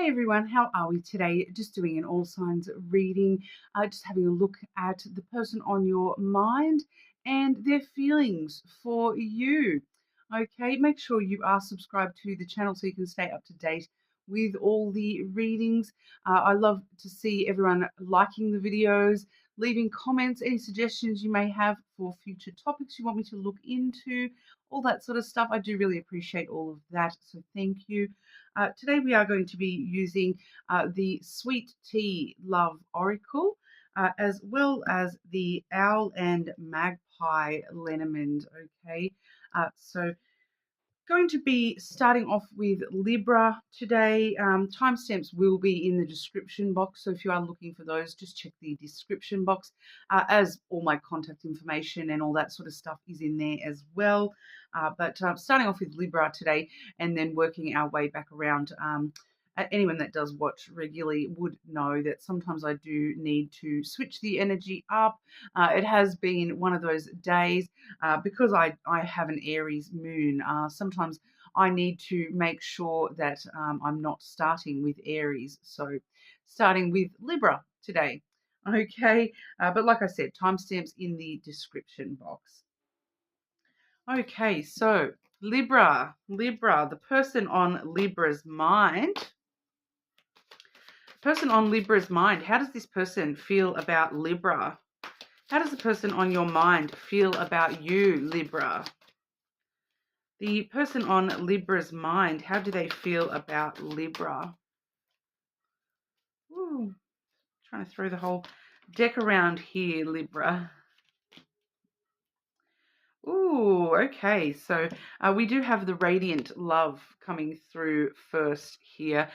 Hi everyone, how are we today? Just doing an all signs reading, just having a look at the person on your mind and their feelings for you. Okay, make sure you are subscribed to the channel so you can stay up to date with all the readings. I love to see everyone liking the videos, leaving comments, any suggestions you may have for future topics you want me to look into, all that sort of stuff. I do really appreciate all of that, so thank you. Today we are going to be using the Sweet Tea Love Oracle, as well as the Owl and Magpie Lenormand. Okay, so going to be starting off with Libra today. Timestamps will be in the description box, so if you are looking for those, just check the description box, as all my contact information and all that sort of stuff is in there as well. But starting off with Libra today and then working our way back around. Anyone that does watch regularly would know that sometimes I do need to switch the energy up. It has been one of those days because I have an Aries moon. Sometimes I need to make sure that I'm not starting with Aries. So starting with Libra today. Okay, but like I said, timestamps in the description box. Okay, so Libra, the person on Libra's mind. Person on Libra's mind, how does this person feel about Libra? How does the person on your mind feel about you, Libra? The person on Libra's mind, how do they feel about Libra? Ooh, trying to throw the whole deck around here, Libra. Ooh, okay. So we do have the radiant love coming through first here.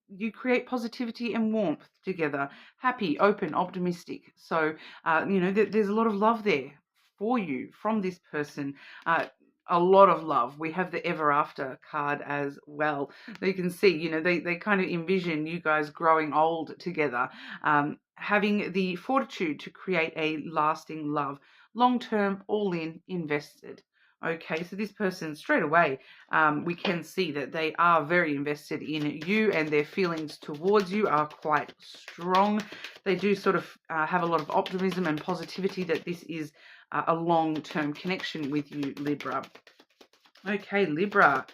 You create positivity and warmth together. Happy, open, optimistic. So, there's a lot of love there for you from this person. A lot of love. We have the ever after card as well. You can see, they kind of envision you guys growing old together, having the fortitude to create a lasting love. Long-term, all-in, invested. Okay, so this person straight away, we can see that they are very invested in you and their feelings towards you are quite strong. They do sort of have a lot of optimism and positivity that this is a long-term connection with you, Libra. Okay, Libra.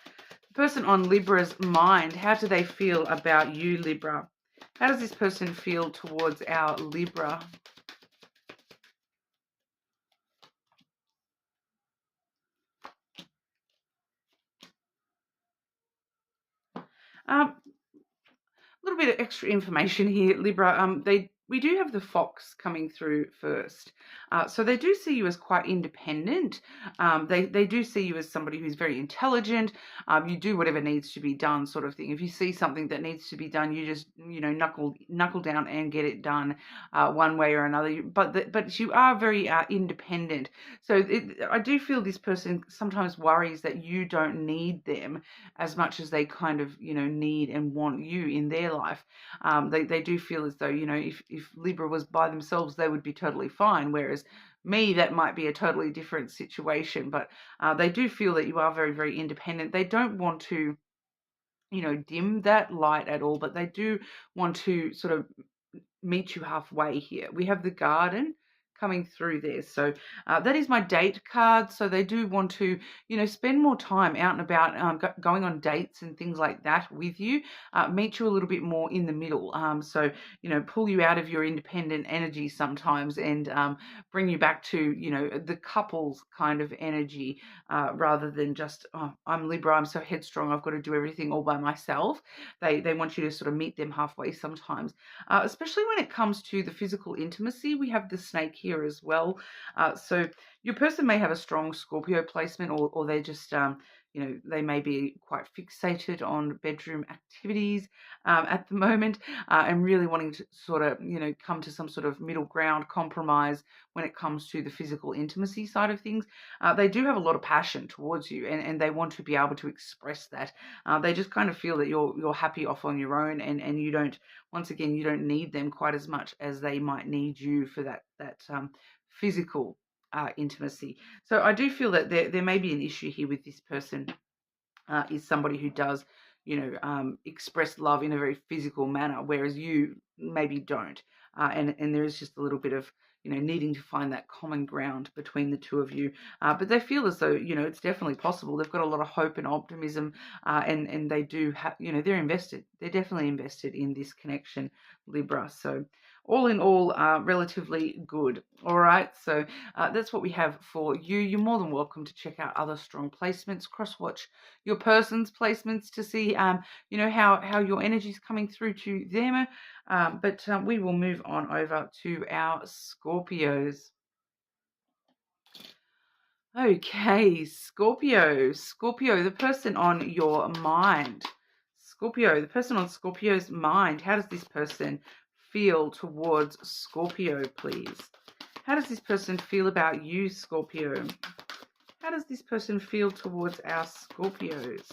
The person on Libra's mind, how do they feel about you, Libra? How does this person feel towards our Libra? A little bit of extra information here, Libra. We do have the fox coming through first. So they do see you as quite independent. They do see you as somebody who's very intelligent. You do whatever needs to be done, sort of thing. If you see something that needs to be done, you just, knuckle down and get it done one way or another. But you are very independent. So I do feel this person sometimes worries that you don't need them as much as they kind of, need and want you in their life. They do feel as though, if Libra was by themselves, they would be totally fine. Whereas me, that might be a totally different situation. But they do feel that you are very, very independent. They don't want to, dim that light at all, but they do want to sort of meet you halfway here. We have the garden coming through there. So that is my date card. So they do want to, spend more time out and about, going on dates and things like that with you, meet you a little bit more in the middle. So, pull you out of your independent energy sometimes and bring you back to, the couples kind of energy, rather than just, oh, I'm Libra, I'm so headstrong, I've got to do everything all by myself. They want you to sort of meet them halfway sometimes, especially when it comes to the physical intimacy. We have the snake here as well. So your person may have a strong Scorpio placement, or they just, they may be quite fixated on bedroom activities at the moment, and really wanting to sort of, come to some sort of middle ground compromise when it comes to the physical intimacy side of things. They do have a lot of passion towards you, and they want to be able to express that. They just kind of feel that you're happy off on your own, and you don't, once again, you don't need them quite as much as they might need you for that physical intimacy. So I do feel that there may be an issue here with this person, is somebody who does, express love in a very physical manner, whereas you maybe don't. And there is just a little bit of, needing to find that common ground between the two of you. But they feel as though, it's definitely possible. They've got a lot of hope and optimism, and they do have, they're invested. They're definitely invested in this connection, Libra. So all in all, relatively good. All right, so that's what we have for you. You're more than welcome to check out other strong placements, cross-watch your person's placements to see, how your energy is coming through to them. But we will move on over to our Scorpios. Okay, Scorpio, the person on your mind. Scorpio, the person on Scorpio's mind. How does this person feel towards Scorpio, please? How does this person feel about you, Scorpio? How does this person feel towards our Scorpios?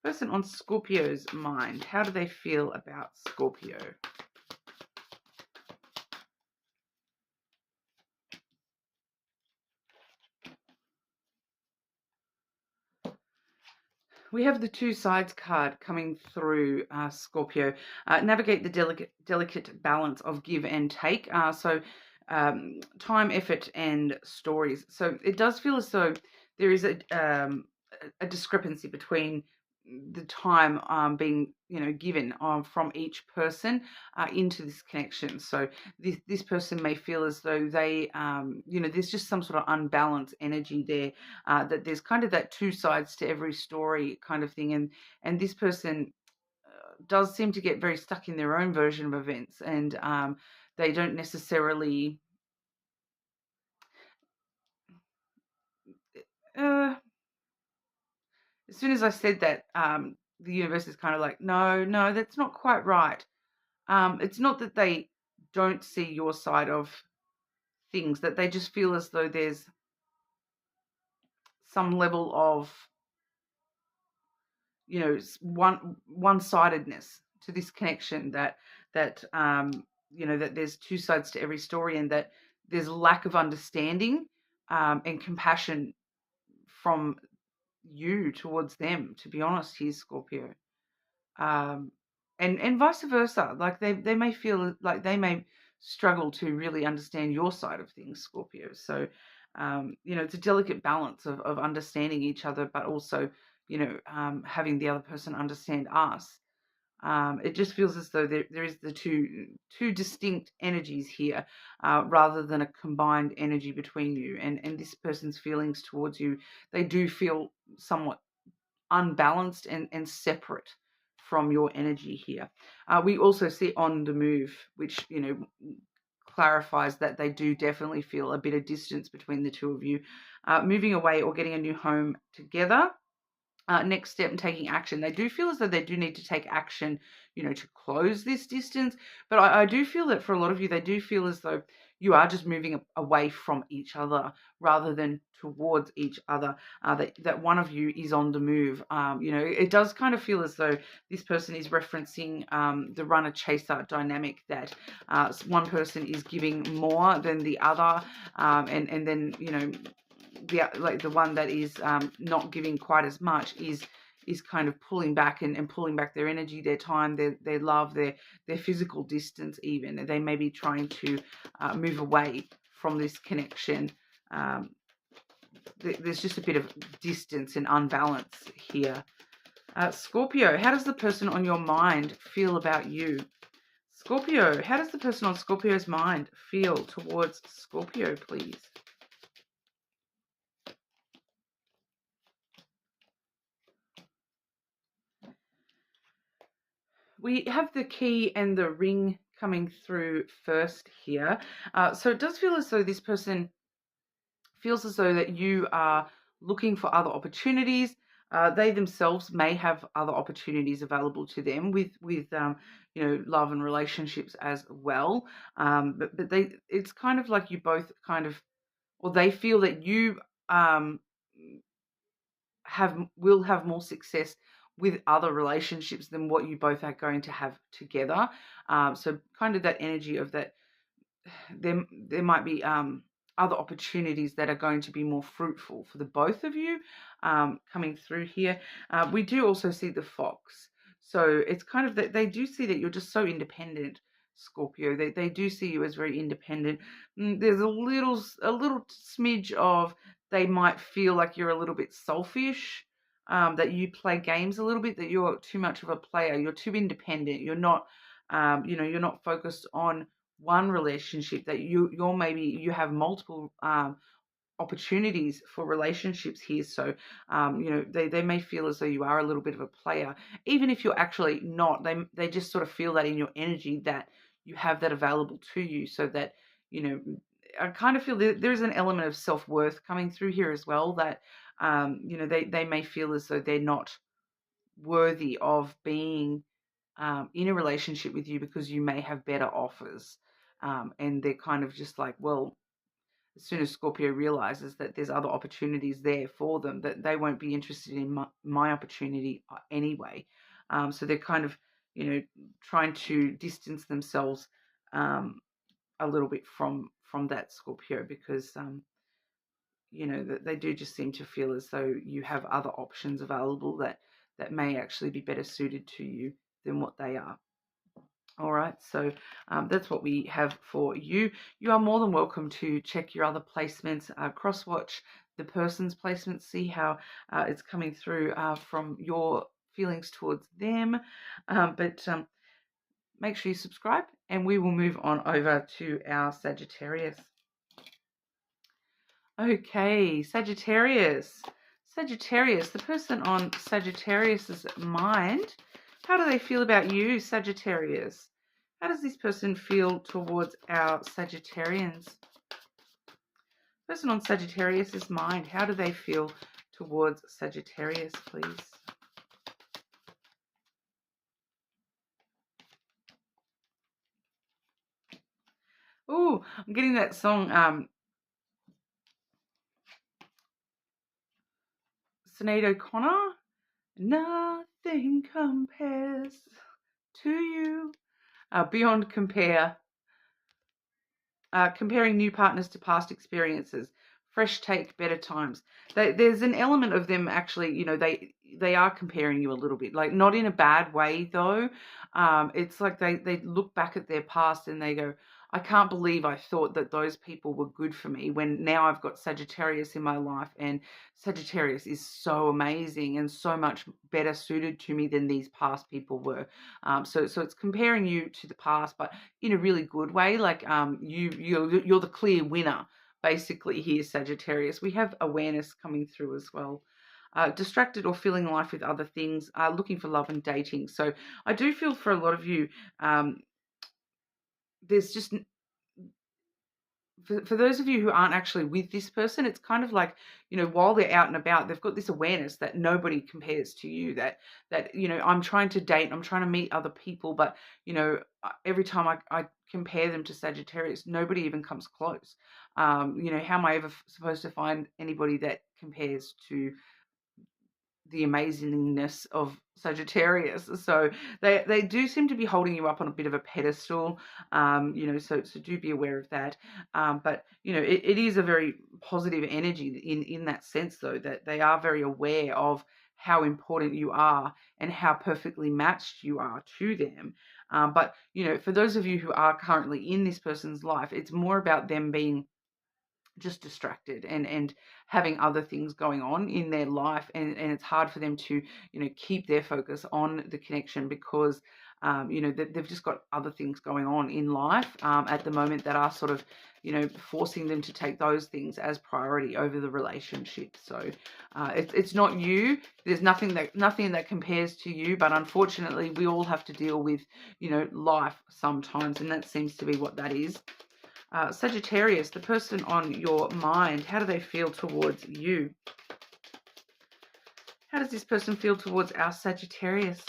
Person on Scorpio's mind. How do they feel about Scorpio? We have the two sides card coming through, Scorpio. Navigate the delicate balance of give and take. Time, effort, and stories. So it does feel as though there is a discrepancy between the time being given from each person into this connection. So this person may feel as though they there's just some sort of unbalanced energy there, that there's kind of that two sides to every story kind of thing, and this person does seem to get very stuck in their own version of events, and they don't necessarily as soon as I said that, the universe is kind of like, no, that's not quite right. It's not that they don't see your side of things, that they just feel as though there's some level of, one-sidedness to this connection, that that there's two sides to every story, and that there's lack of understanding and compassion from you towards them, to be honest here, Scorpio. And vice versa. Like they may feel like they may struggle to really understand your side of things, Scorpio. So, it's a delicate balance of understanding each other, but also, having the other person understand us. It just feels as though there is the two distinct energies here, rather than a combined energy between you. And this person's feelings towards you, they do feel somewhat unbalanced and separate from your energy here. We also see on the move, which, clarifies that they do definitely feel a bit of distance between the two of you. Moving away or getting a new home together. Next step and taking action. They do feel as though they do need to take action, to close this distance. But I do feel that for a lot of you, they do feel as though you are just moving away from each other rather than towards each other. That one of you is on the move. It does kind of feel as though this person is referencing the runner-chaser dynamic, that one person is giving more than the other, and then, the one that is not giving quite as much is kind of pulling back and pulling back their energy, their time, their love, their physical distance even. They may be trying to move away from this connection. There's just a bit of distance and unbalance here. Scorpio, how does the person on your mind feel about you? Scorpio, how does the person on Scorpio's mind feel towards Scorpio, please? We have the key and the ring coming through first here. So it does feel as though this person feels as though that you are looking for other opportunities. They themselves may have other opportunities available to them with love and relationships as well. But it's kind of like you both kind of, or they feel that you will have more success with other relationships than what you both are going to have together. So kind of that energy of that there might be other opportunities that are going to be more fruitful for the both of you coming through here. We do also see the fox. So it's kind of that they do see that you're just so independent, Scorpio. They do see you as very independent. There's a little smidge of they might feel like you're a little bit selfish, that you play games a little bit, that you're too much of a player, you're too independent, you're not, you're not focused on one relationship, that you're maybe you have multiple opportunities for relationships here. So they may feel as though you are a little bit of a player, even if you're actually not. They just sort of feel that in your energy, that you have that available to you, so that I kind of feel that there's an element of self-worth coming through here as well, that they may feel as though they're not worthy of being in a relationship with you because you may have better offers. And they're kind of just like, well, as soon as Scorpio realizes that there's other opportunities there for them, that they won't be interested in my opportunity anyway. So they're kind of, trying to distance themselves a little bit from that, Scorpio, because that they do just seem to feel as though you have other options available that may actually be better suited to you than what they are. All right, so that's what we have for you. You are more than welcome to check your other placements, cross-watch the person's placements, see how it's coming through from your feelings towards them. But make sure you subscribe, and we will move on over to our Sagittarius. Okay, Sagittarius. Sagittarius, the person on Sagittarius's mind, how do they feel about you, Sagittarius? How does this person feel towards our Sagittarians? Person on Sagittarius's mind, how do they feel towards Sagittarius, please? Oh, I'm getting that song, Sinead O'Connor. Nothing compares to you. Beyond compare. Comparing new partners to past experiences, fresh take, better times. There's an element of them actually, they are comparing you a little bit, like not in a bad way though. It's like they look back at their past and they go, I can't believe I thought that those people were good for me, when now I've got Sagittarius in my life, and Sagittarius is so amazing and so much better suited to me than these past people were. So it's comparing you to the past, but in a really good way. Like you're the clear winner, basically here, Sagittarius. We have awareness coming through as well. Distracted or filling life with other things, looking for love and dating. So I do feel for a lot of you, there's just, for those of you who aren't actually with this person, it's kind of like, while they're out and about, they've got this awareness that nobody compares to you, that I'm trying to date, I'm trying to meet other people, but every time I compare them to Sagittarius, nobody even comes close. How am I ever supposed to find anybody that compares to the amazingness of Sagittarius? So they do seem to be holding you up on a bit of a pedestal, so do be aware of that. But it is a very positive energy in that sense, though, that they are very aware of how important you are and how perfectly matched you are to them. But for those of you who are currently in this person's life, it's more about them being just distracted and having other things going on in their life, and it's hard for them to keep their focus on the connection, because they've just got other things going on in life at the moment that are sort of forcing them to take those things as priority over the relationship. So it's not you. There's nothing that compares to you, but unfortunately we all have to deal with life sometimes, and that seems to be what that is. Sagittarius, the person on your mind, how do they feel towards you? How does this person feel towards our Sagittarius?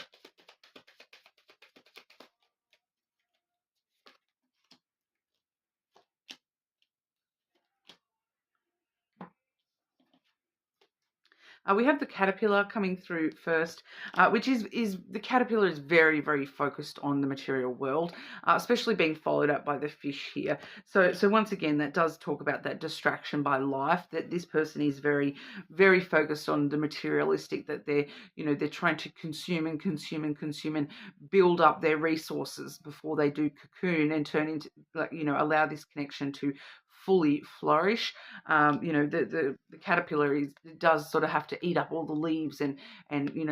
We have the caterpillar coming through first, which is the caterpillar is very, very focused on the material world, especially being followed up by the fish here. So once again, that does talk about that distraction by life, that this person is very, very focused on the materialistic, that they're trying to consume and consume and consume and build up their resources before they do cocoon and turn into, allow this connection to fully flourish. The caterpillar does sort of have to eat up all the leaves and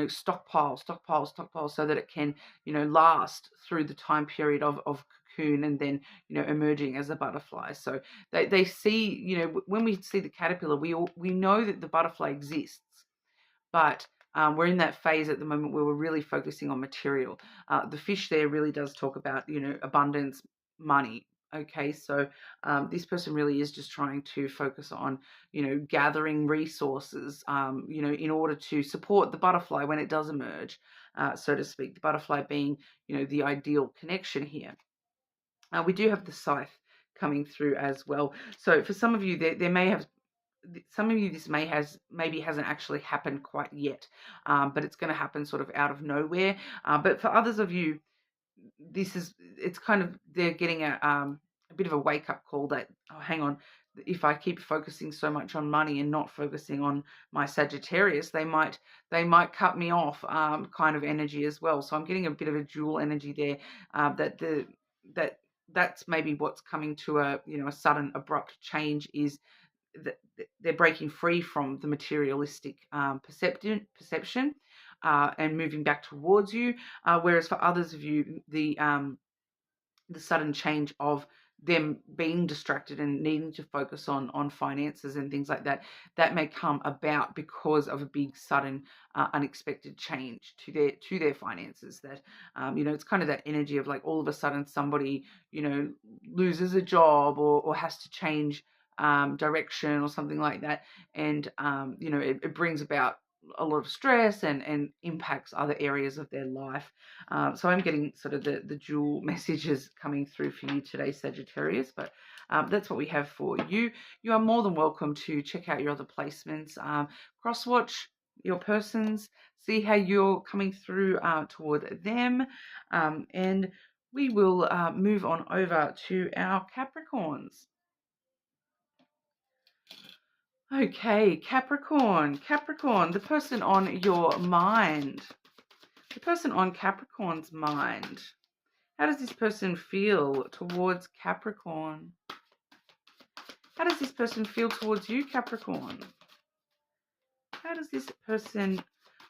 stockpile so that it can last through the time period of cocoon and then emerging as a butterfly. So they see, when we see the caterpillar, we know that the butterfly exists, but we're in that phase at the moment where we're really focusing on material. The fish there really does talk about abundance, money. Okay, so this person really is just trying to focus on, gathering resources, in order to support the butterfly when it does emerge, so to speak. The butterfly being, the ideal connection here. We do have the scythe coming through as well. So for some of you, there may have this maybe hasn't actually happened quite yet, but it's going to happen sort of out of nowhere. But for others of you, it's kind of, they're getting a bit of a wake up call that, oh, hang on, if I keep focusing so much on money and not focusing on my Sagittarius, they might cut me off, kind of energy as well. So I'm getting a bit of a dual energy there, that's maybe what's coming to a sudden abrupt change, is that they're breaking free from the materialistic perception and moving back towards you. Whereas for others of you, the sudden change of them being distracted and needing to focus on finances and things like that, that may come about because of a big sudden unexpected change to their finances. That it's kind of that energy of like all of a sudden somebody loses a job or has to change direction or something like that, and it brings about a lot of stress and impacts other areas of their life. So I'm getting sort of the dual messages coming through for you today, Sagittarius, but that's what we have for you. You are more than welcome to check out your other placements, cross-watch your persons, see how you're coming through toward them, and we will move on over to our Capricorns. Okay, Capricorn, the person on your mind, the person on Capricorn's mind. How does this person feel towards Capricorn? How does this person feel towards you, Capricorn? How does this person?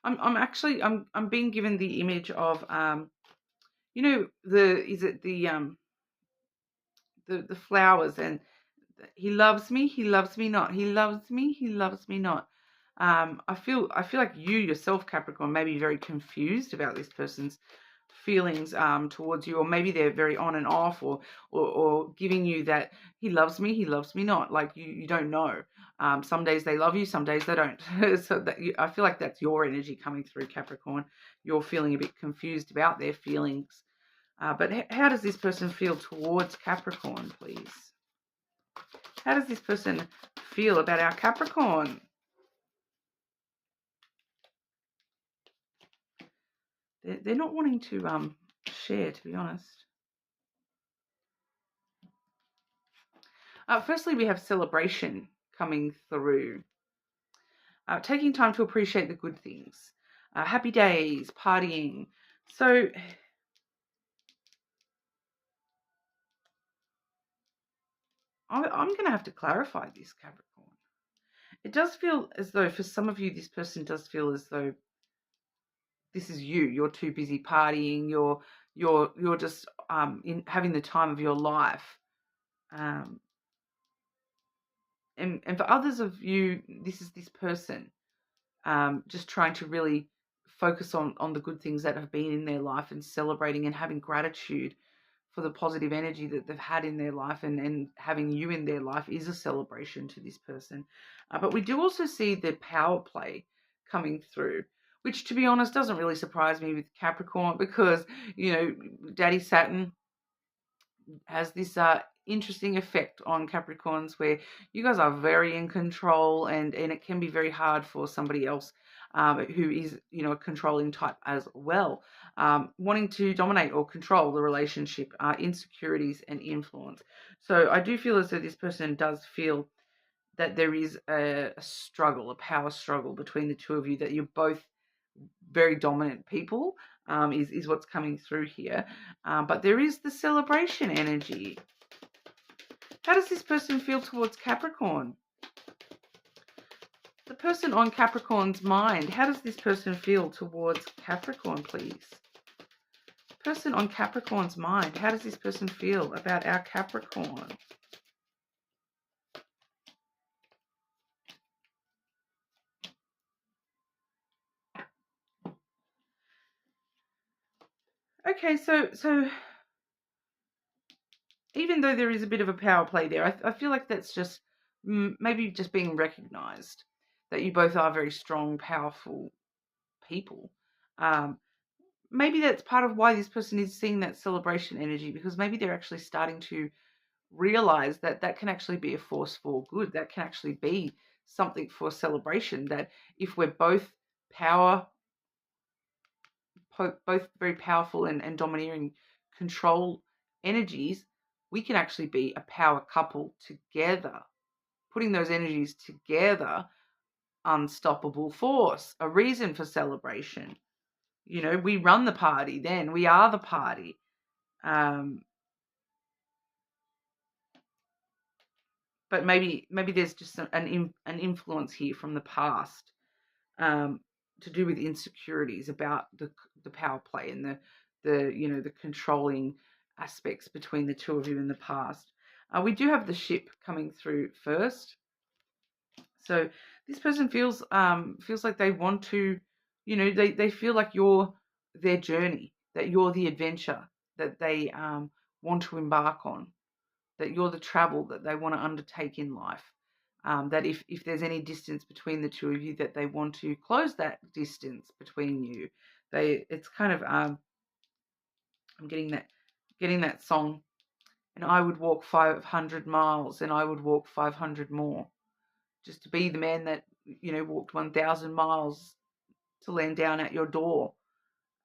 I'm being given the image of the flowers, and he loves me not. He loves me not. I feel like you yourself, Capricorn, may be very confused about this person's feelings towards you, or maybe they're very on and off, or giving you that he loves me not, like you don't know. Some days they love you, some days they don't. So I feel like that's your energy coming through, Capricorn. You're feeling a bit confused about their feelings. But how does this person feel towards Capricorn, please? How does this person feel about our Capricorn? They're not wanting to share, to be honest. Firstly, we have celebration coming through. Taking time to appreciate the good things. Happy days, partying. So I'm going to have to clarify this, Capricorn. It does feel as though for some of you, this person does feel as though this is you. You're too busy partying. You're just in having the time of your life. And for others of you, this is this person just trying to really focus on the good things that have been in their life and celebrating and having gratitude for the positive energy that they've had in their life, and having you in their life is a celebration to this person. But we do also see the power play coming through, which, to be honest, doesn't really surprise me with Capricorn, because, Daddy Saturn has this interesting effect on Capricorns where you guys are very in control, and it can be very hard for somebody else who is, you know, a controlling type as well, wanting to dominate or control the relationship, insecurities and influence. So I do feel as though this person does feel that there is a struggle, a power struggle between the two of you, that you're both very dominant people, is what's coming through here. But there is the celebration energy. How does this person feel towards Capricorn? The person on Capricorn's mind, how does this person feel towards Capricorn, please? Person on Capricorn's mind, how does this person feel about our Capricorn? Okay, so even though there is a bit of a power play there, I feel like that's just maybe just being recognized, that you both are very strong, powerful people. Maybe that's part of why this person is seeing that celebration energy, because maybe they're actually starting to realize that that can actually be a force for good. That can actually be something for celebration, that if we're both both very powerful and domineering control energies, we can actually be a power couple together. Putting those energies together, unstoppable force, a reason for celebration. You know, we run the party then. We are the party. But maybe there's just an influence here from the past, to do with insecurities about the power play and the you know, the controlling aspects between the two of you in the past. We do have the ship coming through first, so this person feels like they want to, you know, they feel like you're their journey, that you're the adventure that they want to embark on, that you're the travel that they want to undertake in life. That if there's any distance between the two of you, that they want to close that distance between you. It's kind of I'm getting that song, and I would walk 500 miles, and I would walk 500 more, just to be the man that, you know, walked 1,000 miles to land down at your door.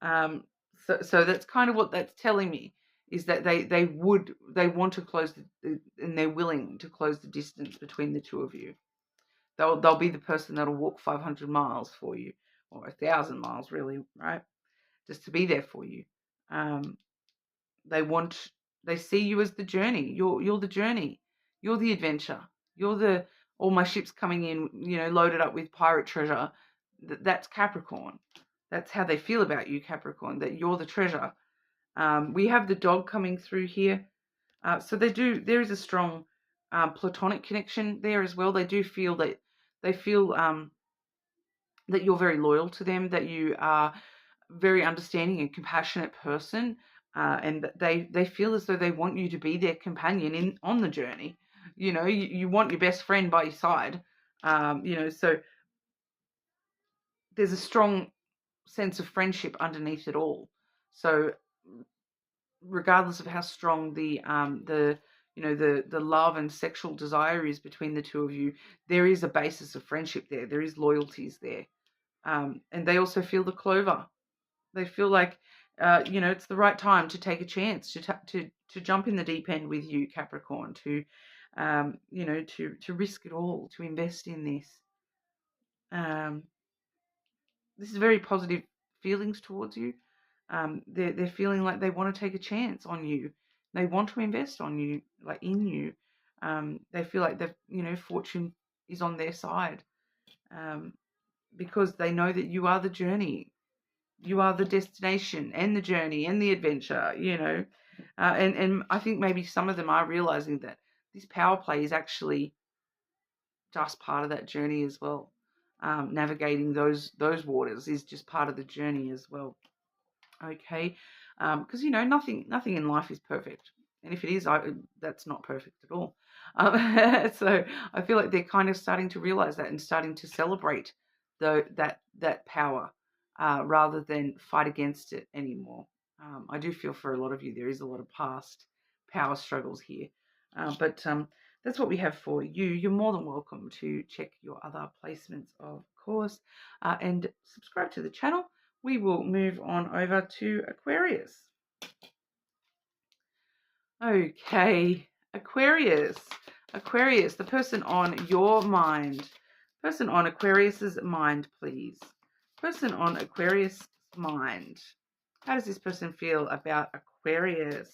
So that's kind of what that's telling me, is that they want to close and they're willing to close the distance between the two of you. They'll be the person that'll walk 500 miles for you, or 1,000 miles, really, right? Just to be there for you. They see you as the journey. You're the journey. You're the adventure. You're the all my ships coming in, you know, loaded up with pirate treasure. That's Capricorn. That's how they feel about you, Capricorn, that you're the treasure. We have the dog coming through here. So there is a strong platonic connection there as well. They do feel that, that you're very loyal to them, that you are very understanding and compassionate person, and they feel as though they want you to be their companion on the journey. You know, you want your best friend by your side. You know, so there's a strong sense of friendship underneath it all. So regardless of how strong the you know, the love and sexual desire is between the two of you, there is a basis of friendship there. There is loyalties there, and they also feel the clover. They feel like, you know, it's the right time to take a chance, to jump in the deep end with you, Capricorn, to you know, to risk it all, to invest in this. This is very positive feelings towards you. They're feeling like they want to take a chance on you. They want to invest on you, like in you. They feel like you know, fortune is on their side, because they know that you are the journey, you are the destination and the journey and the adventure. You know, and I think maybe some of them are realizing that this power play is actually just part of that journey as well. Navigating those waters is just part of the journey as well. Okay, because you know, nothing in life is perfect, and if it is, that's not perfect at all. So I feel like they're kind of starting to realize that and starting to celebrate that power, rather than fight against it anymore. I do feel for a lot of you there is a lot of past power struggles here. But that's what we have for you. You're more than welcome to check your other placements, of course, and subscribe to the channel. We will move on over to Aquarius. Okay, Aquarius. Aquarius, the person on your mind. Person on Aquarius's mind, please. Person on Aquarius' mind. How does this person feel about Aquarius?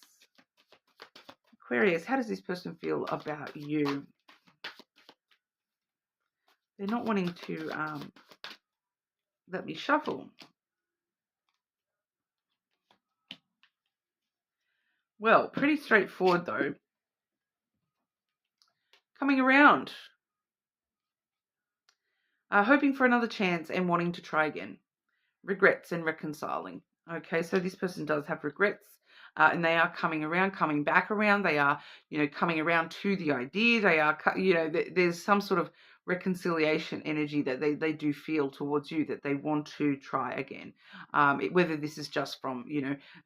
Aquarius, how does this person feel about you? They're not wanting to let me shuffle. Well, pretty straightforward though. Coming around. Hoping for another chance and wanting to try again. Regrets and reconciling. Okay, so this person does have regrets. And they are coming around, coming back around. They are, coming around to the idea. They are, there's some sort of reconciliation energy that they do feel towards you, that they want to try again. Whether this is just from,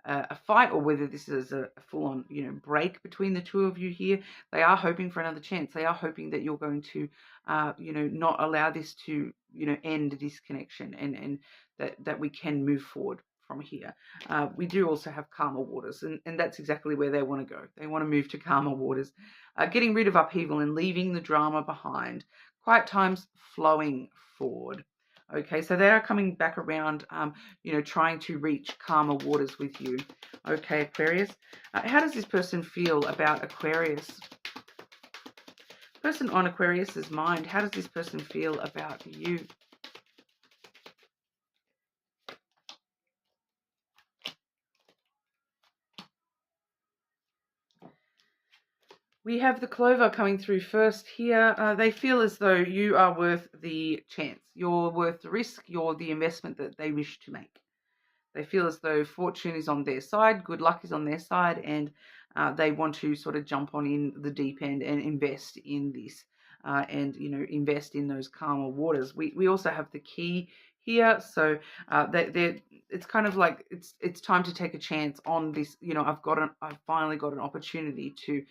a fight, or whether this is a full-on, break between the two of you here, they are hoping for another chance. They are hoping that you're going to, not allow this to, end this connection, and that we can move forward from here. We do also have calmer waters, and that's exactly where they want to go. They want to move to calmer waters, getting rid of upheaval and leaving the drama behind. Quiet times, flowing forward. Okay, so they are coming back around, trying to reach calmer waters with you. Okay, Aquarius. How does this person feel about Aquarius? Person on Aquarius's mind, how does this person feel about you? We have the Clover coming through first here. They feel as though you are worth the chance. You're worth the risk. You're the investment that they wish to make. They feel as though fortune is on their side, good luck is on their side, and they want to sort of jump on in the deep end and invest in this, and invest in those calmer waters. We also have the Key here, so it's kind of like it's time to take a chance on this. I've finally got an opportunity to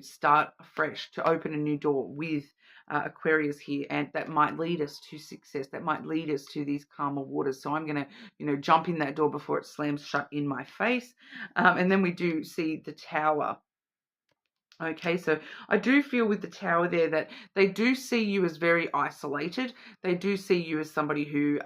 start afresh, to open a new door with Aquarius here, and that might lead us to success. That might lead us to these calmer waters. So I'm gonna jump in that door before it slams shut in my face. And then we do see the Tower. Okay, so I do feel with the Tower there that they do see you as very isolated. They do see you as somebody who,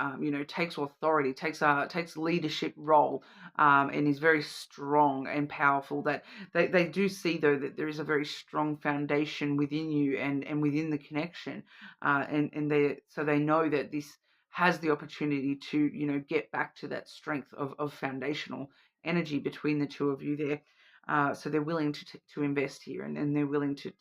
takes authority, takes leadership role, and is very strong and powerful. That they do see, though, that there is a very strong foundation within you and within the connection, and they know that this has the opportunity to get back to that strength of foundational energy between the two of you there. So they're willing to invest here, and they're willing to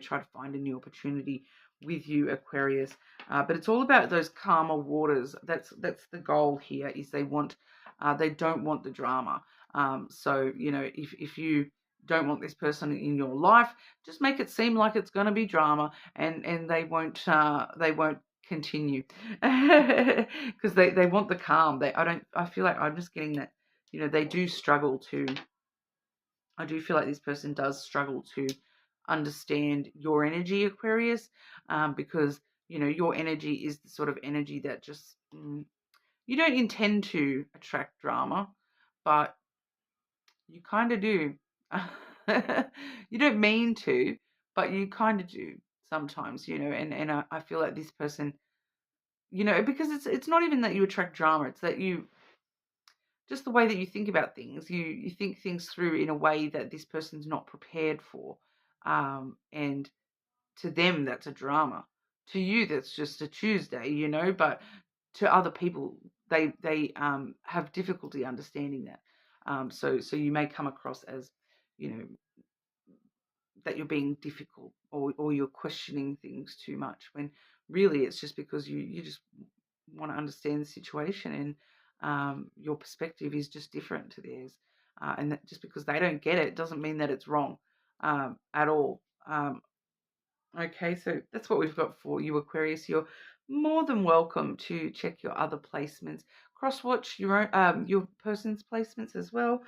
try to find a new opportunity with you, Aquarius. But it's all about those calmer waters. That's the goal here. Is they don't want the drama. So if you don't want this person in your life, just make it seem like it's going to be drama, and they won't continue because they want the calm. I feel like I'm just getting that they do struggle to. I do feel like this person does struggle to understand your energy, Aquarius, because, your energy is the sort of energy that just, you don't intend to attract drama, but you kind of do. You don't mean to, but you kind of do sometimes, and I feel like this person, because it's not even that you attract drama, it's that just the way that you think about things, you think things through in a way that this person's not prepared for. And to them, that's a drama. To you, that's just a Tuesday, but to other people, they have difficulty understanding that. So you may come across as, that you're being difficult, or you're questioning things too much, when really it's just because you just want to understand the situation, and your perspective is just different to theirs, and that just because they don't get it doesn't mean that it's wrong at all. Okay, so that's what we've got for you, Aquarius. You're more than welcome to check your other placements, cross-watch your person's placements as well.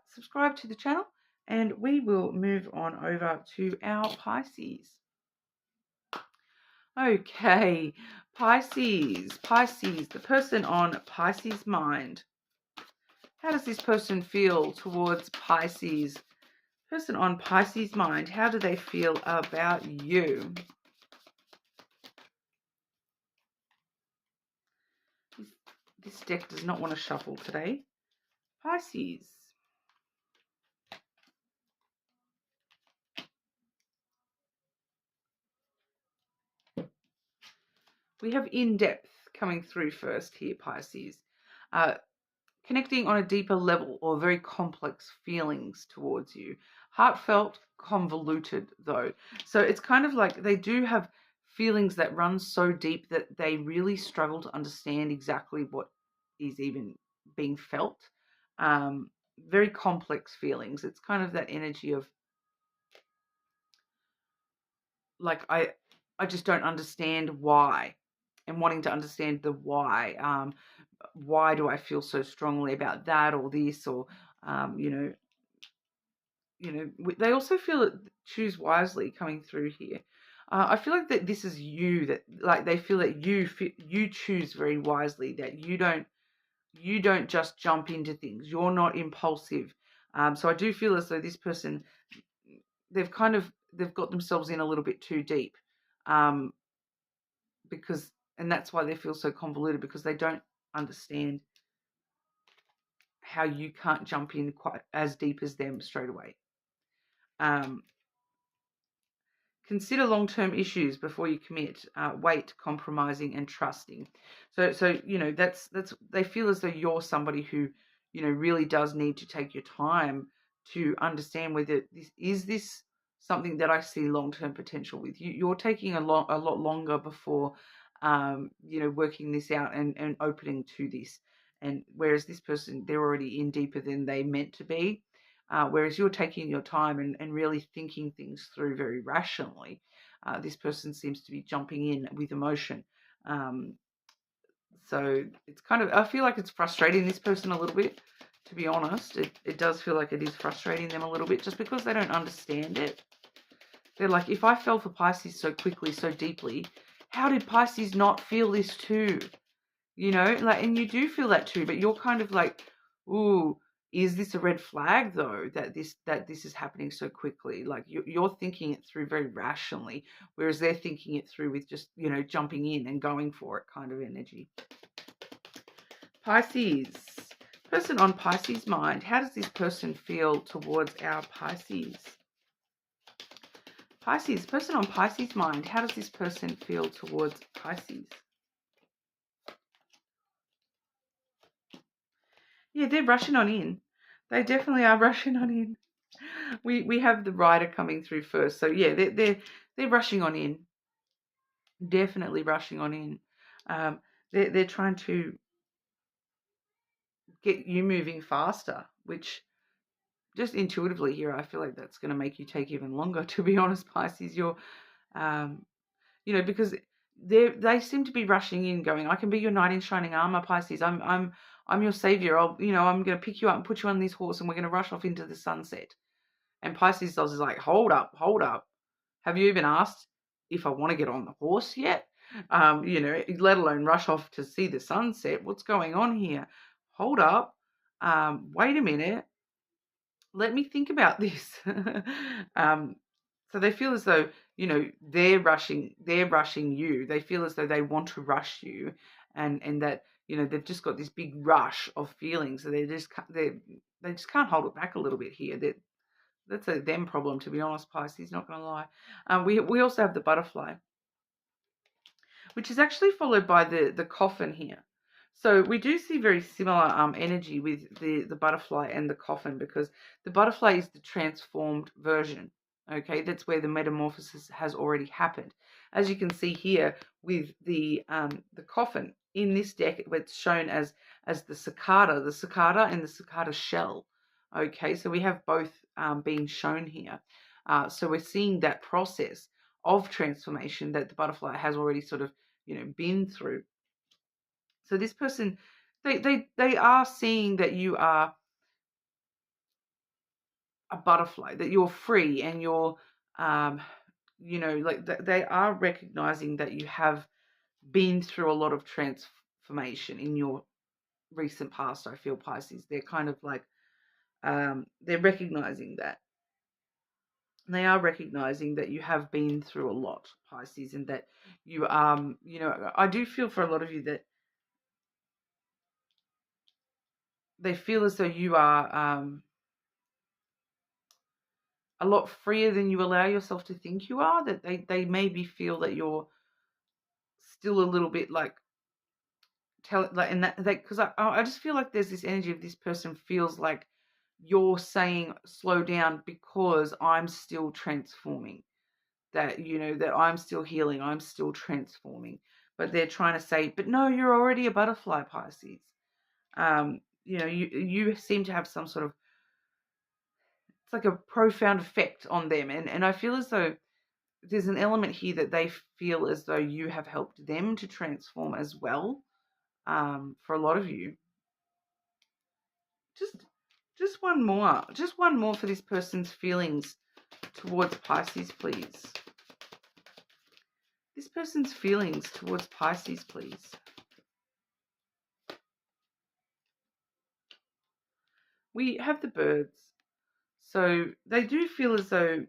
Subscribe to the channel, And we will move on over to our Pisces. Okay, Pisces, the person on Pisces' mind. How does this person feel towards Pisces? Person on Pisces' mind, how do they feel about you? This deck does not want to shuffle today. Pisces. We have in-depth coming through first here, Pisces. Connecting on a deeper level or very complex feelings towards you. Heartfelt, convoluted though. So it's kind of like they do have feelings that run so deep that they really struggle to understand exactly what is even being felt. Very complex feelings. It's kind of that energy of like I just don't understand why, and wanting to understand the why. Why do I feel so strongly about that or this or you know, they also feel it, choose wisely coming through here. I feel like that this is you, that like they feel that you choose very wisely, that you don't just jump into things. You're not impulsive. So I do feel as though this person, they've got themselves in a little bit too deep, um, because and that's why they feel so convoluted, because they don't understand how you can't jump in quite as deep as them straight away. Um, Consider long-term issues before you commit. Wait, compromising, and trusting. So you know that's they feel as though you're somebody who really does need to take your time to understand whether this something that I see long-term potential with. You're taking a lot longer before working this out and opening to this. And whereas this person, they're already in deeper than they meant to be. Whereas you're taking your time and really thinking things through very rationally. This person seems to be jumping in with emotion. Um, so it's kind of, I feel like it's frustrating this person a little bit, to be honest. It does feel like it is frustrating them a little bit just because they don't understand it. They're like, if I fell for Pisces so quickly, so deeply, how did Pisces not feel this too? And you do feel that too, but you're kind of like, ooh, is this a red flag though, that this is happening so quickly? Like you're thinking it through very rationally, whereas they're thinking it through with just, jumping in and going for it kind of energy. Pisces. Person on Pisces' mind, how does this person feel towards our Pisces? Pisces. Person on Pisces' mind, how does this person feel towards Pisces? Yeah, they're rushing on in. They definitely are rushing on in. We have the rider coming through first, so yeah, they're rushing on in. Definitely rushing on in. They're trying to get you moving faster, which just intuitively here, I feel like that's going to make you take even longer. To be honest, Pisces, um, because they seem to be rushing in, going, I can be your knight in shining armor, Pisces. I'm your savior. I'm going to pick you up and put you on this horse, and we're going to rush off into the sunset. And Pisces does is like, hold up. Have you even asked if I want to get on the horse yet? Let alone rush off to see the sunset. What's going on here? Hold up. Wait a minute. Let me think about this. So they feel as though, they're rushing you. They feel as though they want to rush you, and that, they've just got this big rush of feelings. So they just can't hold it back a little bit here. That's a them problem, to be honest, Pisces, not going to lie. We also have the butterfly, which is actually followed by the coffin here. So we do see very similar energy with the butterfly and the coffin, because the butterfly is the transformed version. Okay, that's where the metamorphosis has already happened. As you can see here with the coffin in this deck, it's shown as the cicada and the cicada shell. Okay, so we have both being shown here. So we're seeing that process of transformation that the butterfly has already sort of been through. So this person, they are seeing that you are a butterfly, that you're free and you're, like they are recognizing that you have been through a lot of transformation in your recent past. I feel Pisces. They're kind of like, they're recognizing that. They are recognizing that you have been through a lot, Pisces, and that you, I do feel for a lot of you that they feel as though you are a lot freer than you allow yourself to think you are, that they maybe feel that you're still a little bit like, and that because I just feel like there's this energy of this person feels like you're saying slow down because I'm still transforming, that that I'm still healing, I'm still transforming, but they're trying to say, but no, you're already a butterfly, Pisces. You seem to have some sort of, it's like a profound effect on them, and I feel as though there's an element here that they feel as though you have helped them to transform as well. For a lot of you, just one more for this person's feelings towards Pisces, please. This person's feelings towards Pisces, please. We have the birds. So they do feel as though,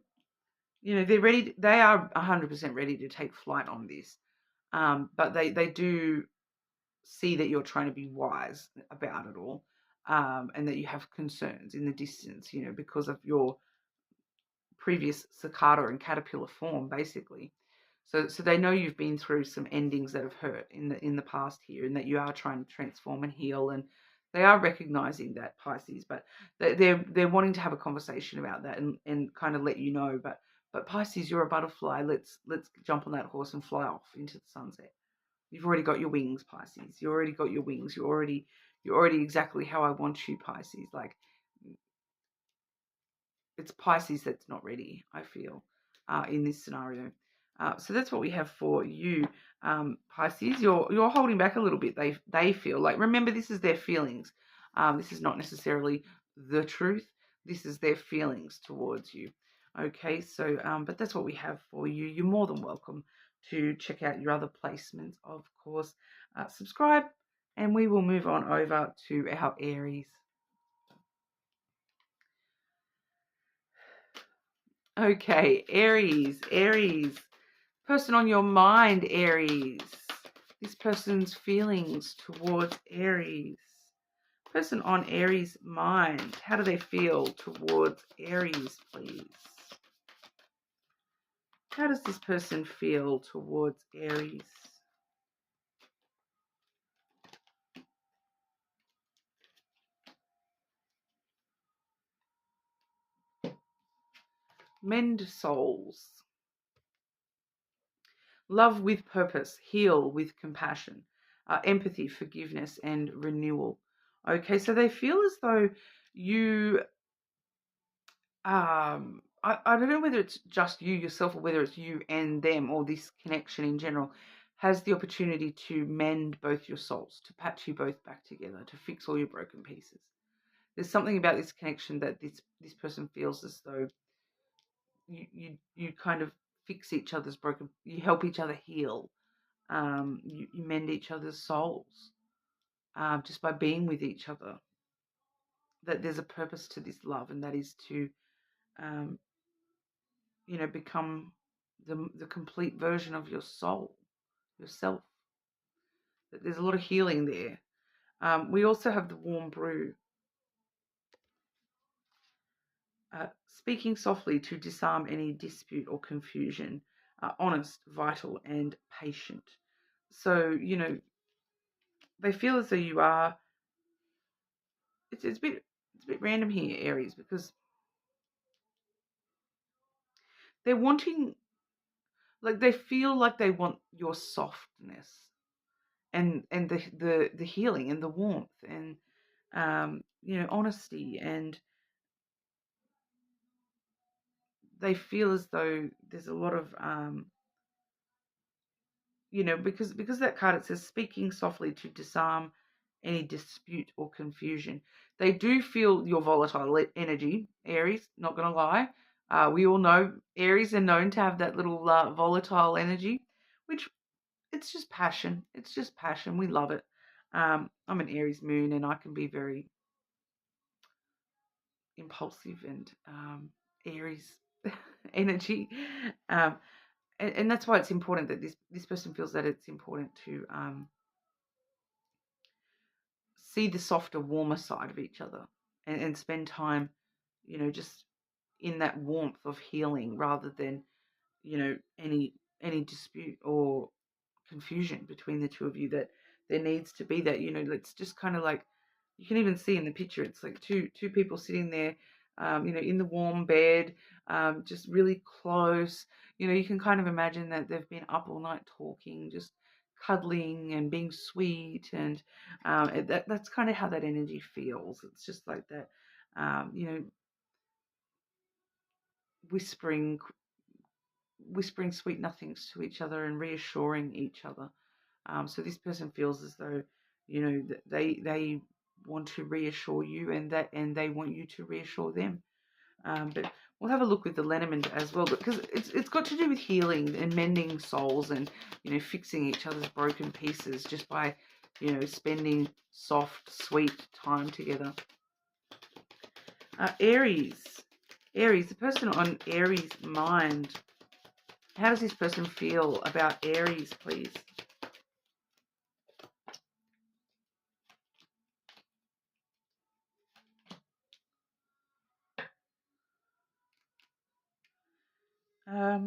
they're ready. They are 100% ready to take flight on this. But they do see that you're trying to be wise about it all. And that you have concerns in the distance, because of your previous cicada and caterpillar form, basically. So they know you've been through some endings that have hurt in the past here, and that you are trying to transform and heal, and they are recognizing that, Pisces, but they're wanting to have a conversation about that and kind of let you know. But Pisces, you're a butterfly. Let's jump on that horse and fly off into the sunset. You've already got your wings, Pisces. You already got your wings. You're already exactly how I want you, Pisces. Like, it's Pisces that's not ready, I feel, in this scenario. So that's what we have for you, Pisces. You're holding back a little bit. They feel like, remember, this is their feelings. This is not necessarily the truth. This is their feelings towards you. Okay, so but that's what we have for you. You're more than welcome to check out your other placements, of course. Subscribe, and we will move on over to our Aries. Okay, Aries. Person on your mind, Aries. This person's feelings towards Aries. Person on Aries' mind. How do they feel towards Aries, please? How does this person feel towards Aries? Mend souls. Love with purpose. Heal with compassion. Empathy, forgiveness, and renewal. Okay, so they feel as though you, I don't know whether it's just you yourself or whether it's you and them, or this connection in general has the opportunity to mend both your souls, to patch you both back together, to fix all your broken pieces. There's something about this connection that this person feels as though you kind of fix each other's broken, you help each other heal, you mend each other's souls, just by being with each other. That there's a purpose to this love, and that is to become the complete version of your soul, yourself. That there's a lot of healing there. We also have the warm brew. Speaking softly to disarm any dispute or confusion. Honest, vital, and patient. So, they feel as though you are. It's a bit random here, Aries, because they're wanting, like, they feel like they want your softness and the healing and the warmth and honesty, and they feel as though there's a lot of because that card, it says speaking softly to disarm any dispute or confusion. They do feel your volatile energy, Aries, not going to lie. We all know Aries are known to have that little volatile energy, which it's just passion. It's just passion. We love it. I'm an Aries moon, and I can be very impulsive and Aries energy. Um, and that's why it's important that this person feels that it's important to see the softer, warmer side of each other, and spend time, just in that warmth of healing rather than, any dispute or confusion between the two of you. That there needs to be that, let's just kind of like, you can even see in the picture, it's like two people sitting there, in the warm bed, just really close. You can kind of imagine that they've been up all night talking, just cuddling and being sweet, and that's kind of how that energy feels. It's just like that, whispering sweet nothings to each other and reassuring each other. So this person feels as though, that they want to reassure you, and they want you to reassure them. But we'll have a look with the lenormand as well, because it's got to do with healing and mending souls, and fixing each other's broken pieces just by spending soft, sweet time together. Aries, the person on Aries' mind. How does this person feel about Aries, please?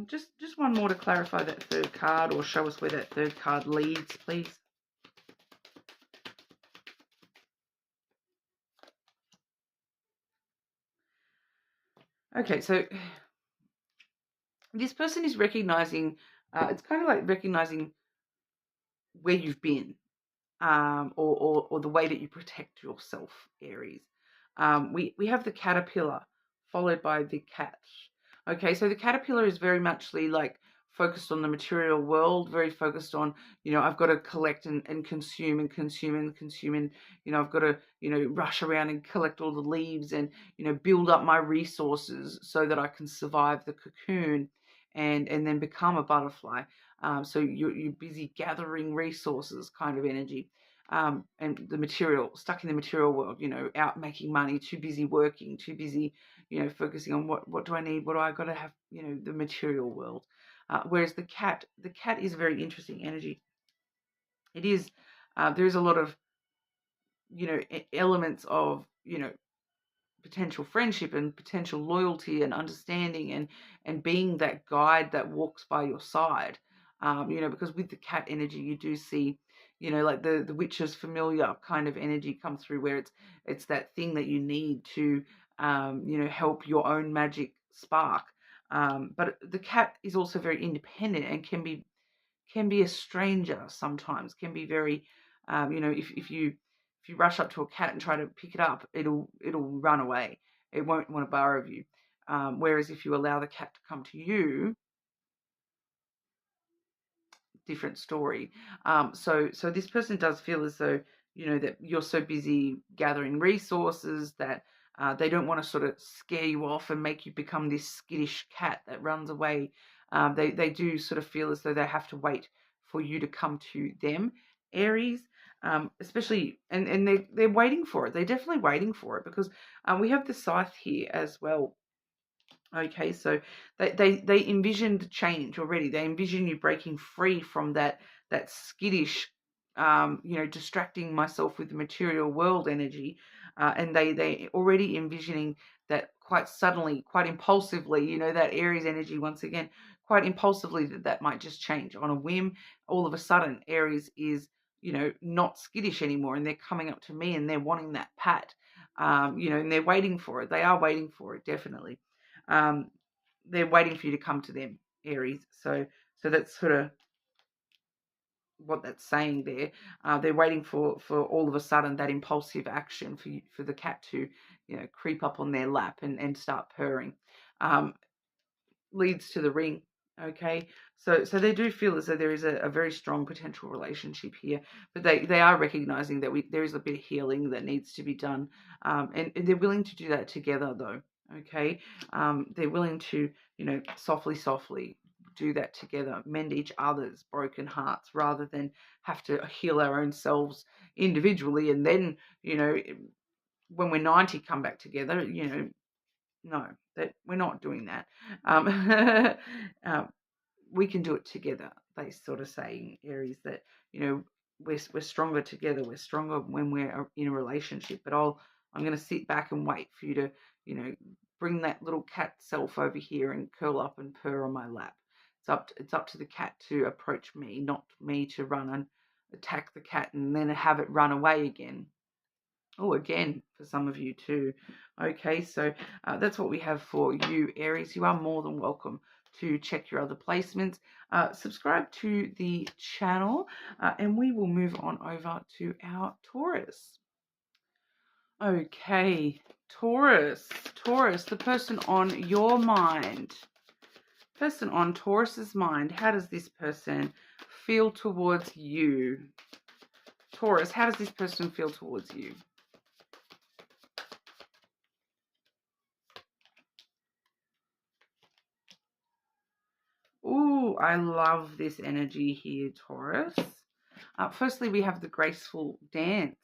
Just one more to clarify that third card, or show us where that third card leads, please. Okay, so this person is recognizing, it's kind of like recognizing where you've been, or the way that you protect yourself, Aries. We have the caterpillar followed by the cat. Okay, so the caterpillar is very much like focused on the material world, very focused on, I've got to collect and consume and consume and consume, and, I've got to, rush around and collect all the leaves and, build up my resources so that I can survive the cocoon and then become a butterfly. So you're busy gathering resources kind of energy. And the material, stuck in the material world, out making money, too busy working, too busy, focusing on what do I need, what do I got to have, the material world. Whereas the cat is a very interesting energy. It is, there is a lot of, elements of, potential friendship and potential loyalty and understanding, and being that guide that walks by your side. Because with the cat energy, you do see, like the witch's familiar kind of energy come through, where it's that thing that you need to, help your own magic spark. But the cat is also very independent and can be a stranger sometimes, can be very, if you rush up to a cat and try to pick it up, it'll run away. It won't want to borrow you. Whereas if you allow the cat to come to you, different story. So this person does feel as though, that you're so busy gathering resources that they don't want to sort of scare you off and make you become this skittish cat that runs away. They do sort of feel as though they have to wait for you to come to them, Aries. Especially, and they're waiting for it. They're definitely waiting for it, because we have the scythe here as well. Okay, so they envisioned change already. They envision you breaking free from that skittish, distracting myself with the material world energy, and they already envisioning that quite suddenly, quite impulsively, that Aries energy once again, quite impulsively, that might just change on a whim. All of a sudden, Aries is, not skittish anymore, and they're coming up to me and they're wanting that pat, and they're waiting for it. They are waiting for it, definitely. Um, they're waiting for you to come to them, Aries. So that's sort of what that's saying there. They're waiting for all of a sudden that impulsive action for the cat to, creep up on their lap and start purring. Leads to the ring. Okay, so they do feel as though there is a very strong potential relationship here, but they are recognizing that there is a bit of healing that needs to be done, and they're willing to do that together though. Okay, they're willing to, you know, softly do that together, mend each other's broken hearts rather than have to heal our own selves individually, and then, you know, when we're 90 come back together. You know, no, that we're not doing that. Um, we can do it together. They sort of saying, Aries, that, you know, we're stronger together. We're stronger when we're in a relationship. But I'm going to sit back and wait for you to, you know, bring that little cat self over here and curl up and purr on my lap. It's up to the cat to approach me, not me to run and attack the cat and then have it run away again. Oh, again, for some of you too. Okay, so that's what we have for you, Aries. You are more than welcome to check your other placements. Subscribe to the channel, and we will move on over to our Taurus. Okay, Taurus, the person on your mind. Person on Taurus's mind, how does this person feel towards you? Taurus, how does this person feel towards you? Ooh, I love this energy here, Taurus. Firstly, we have the graceful dance.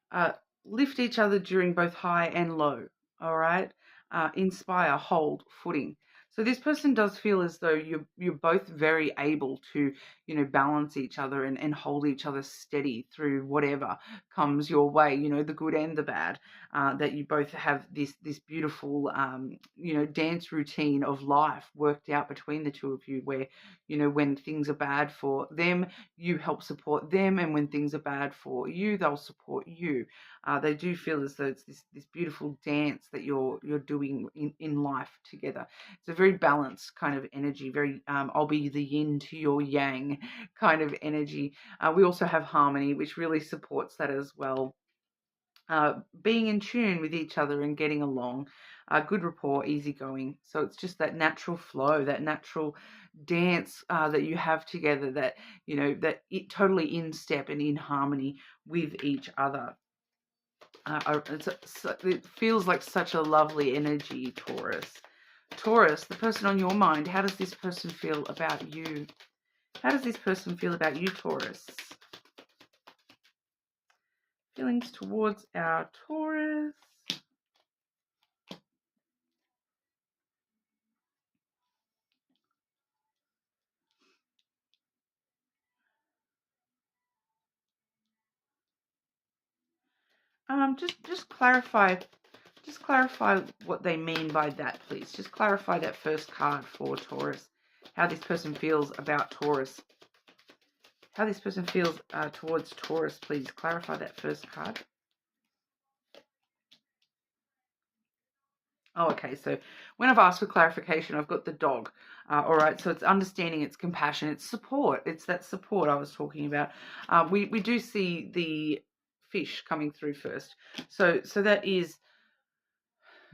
Uh, Lift each other during both high and low, all right? Inspire, hold, footing. So this person does feel as though you're both very able to, you know, balance each other and hold each other steady through whatever comes your way, you know, the good and the bad. That you both have this beautiful, you know, dance routine of life worked out between the two of you, where, you know, when things are bad for them, you help support them, and when things are bad for you, they'll support you. They do feel as though it's this beautiful dance that you're doing in life together. It's a very balanced kind of energy, very I'll be the yin to your yang kind of energy. We also have harmony, which really supports that as well. Being in tune with each other and getting along, good rapport, easygoing. So it's just that natural flow, that natural dance that you have together, that, you know, that it totally in step and in harmony with each other. It feels like such a lovely energy, Taurus. Taurus, the person on your mind, how does this person feel about you? How does this person feel about you, Taurus? Feelings towards our Taurus. Just clarify what they mean by that, please. Just clarify that first card for Taurus. How this person feels about Taurus. How this person feels towards Taurus, please. Clarify that first card. Oh, okay. So when I've asked for clarification, I've got the dog. All right. So it's understanding, it's compassion, it's support. It's that support I was talking about. We do see the fish coming through first. So that is,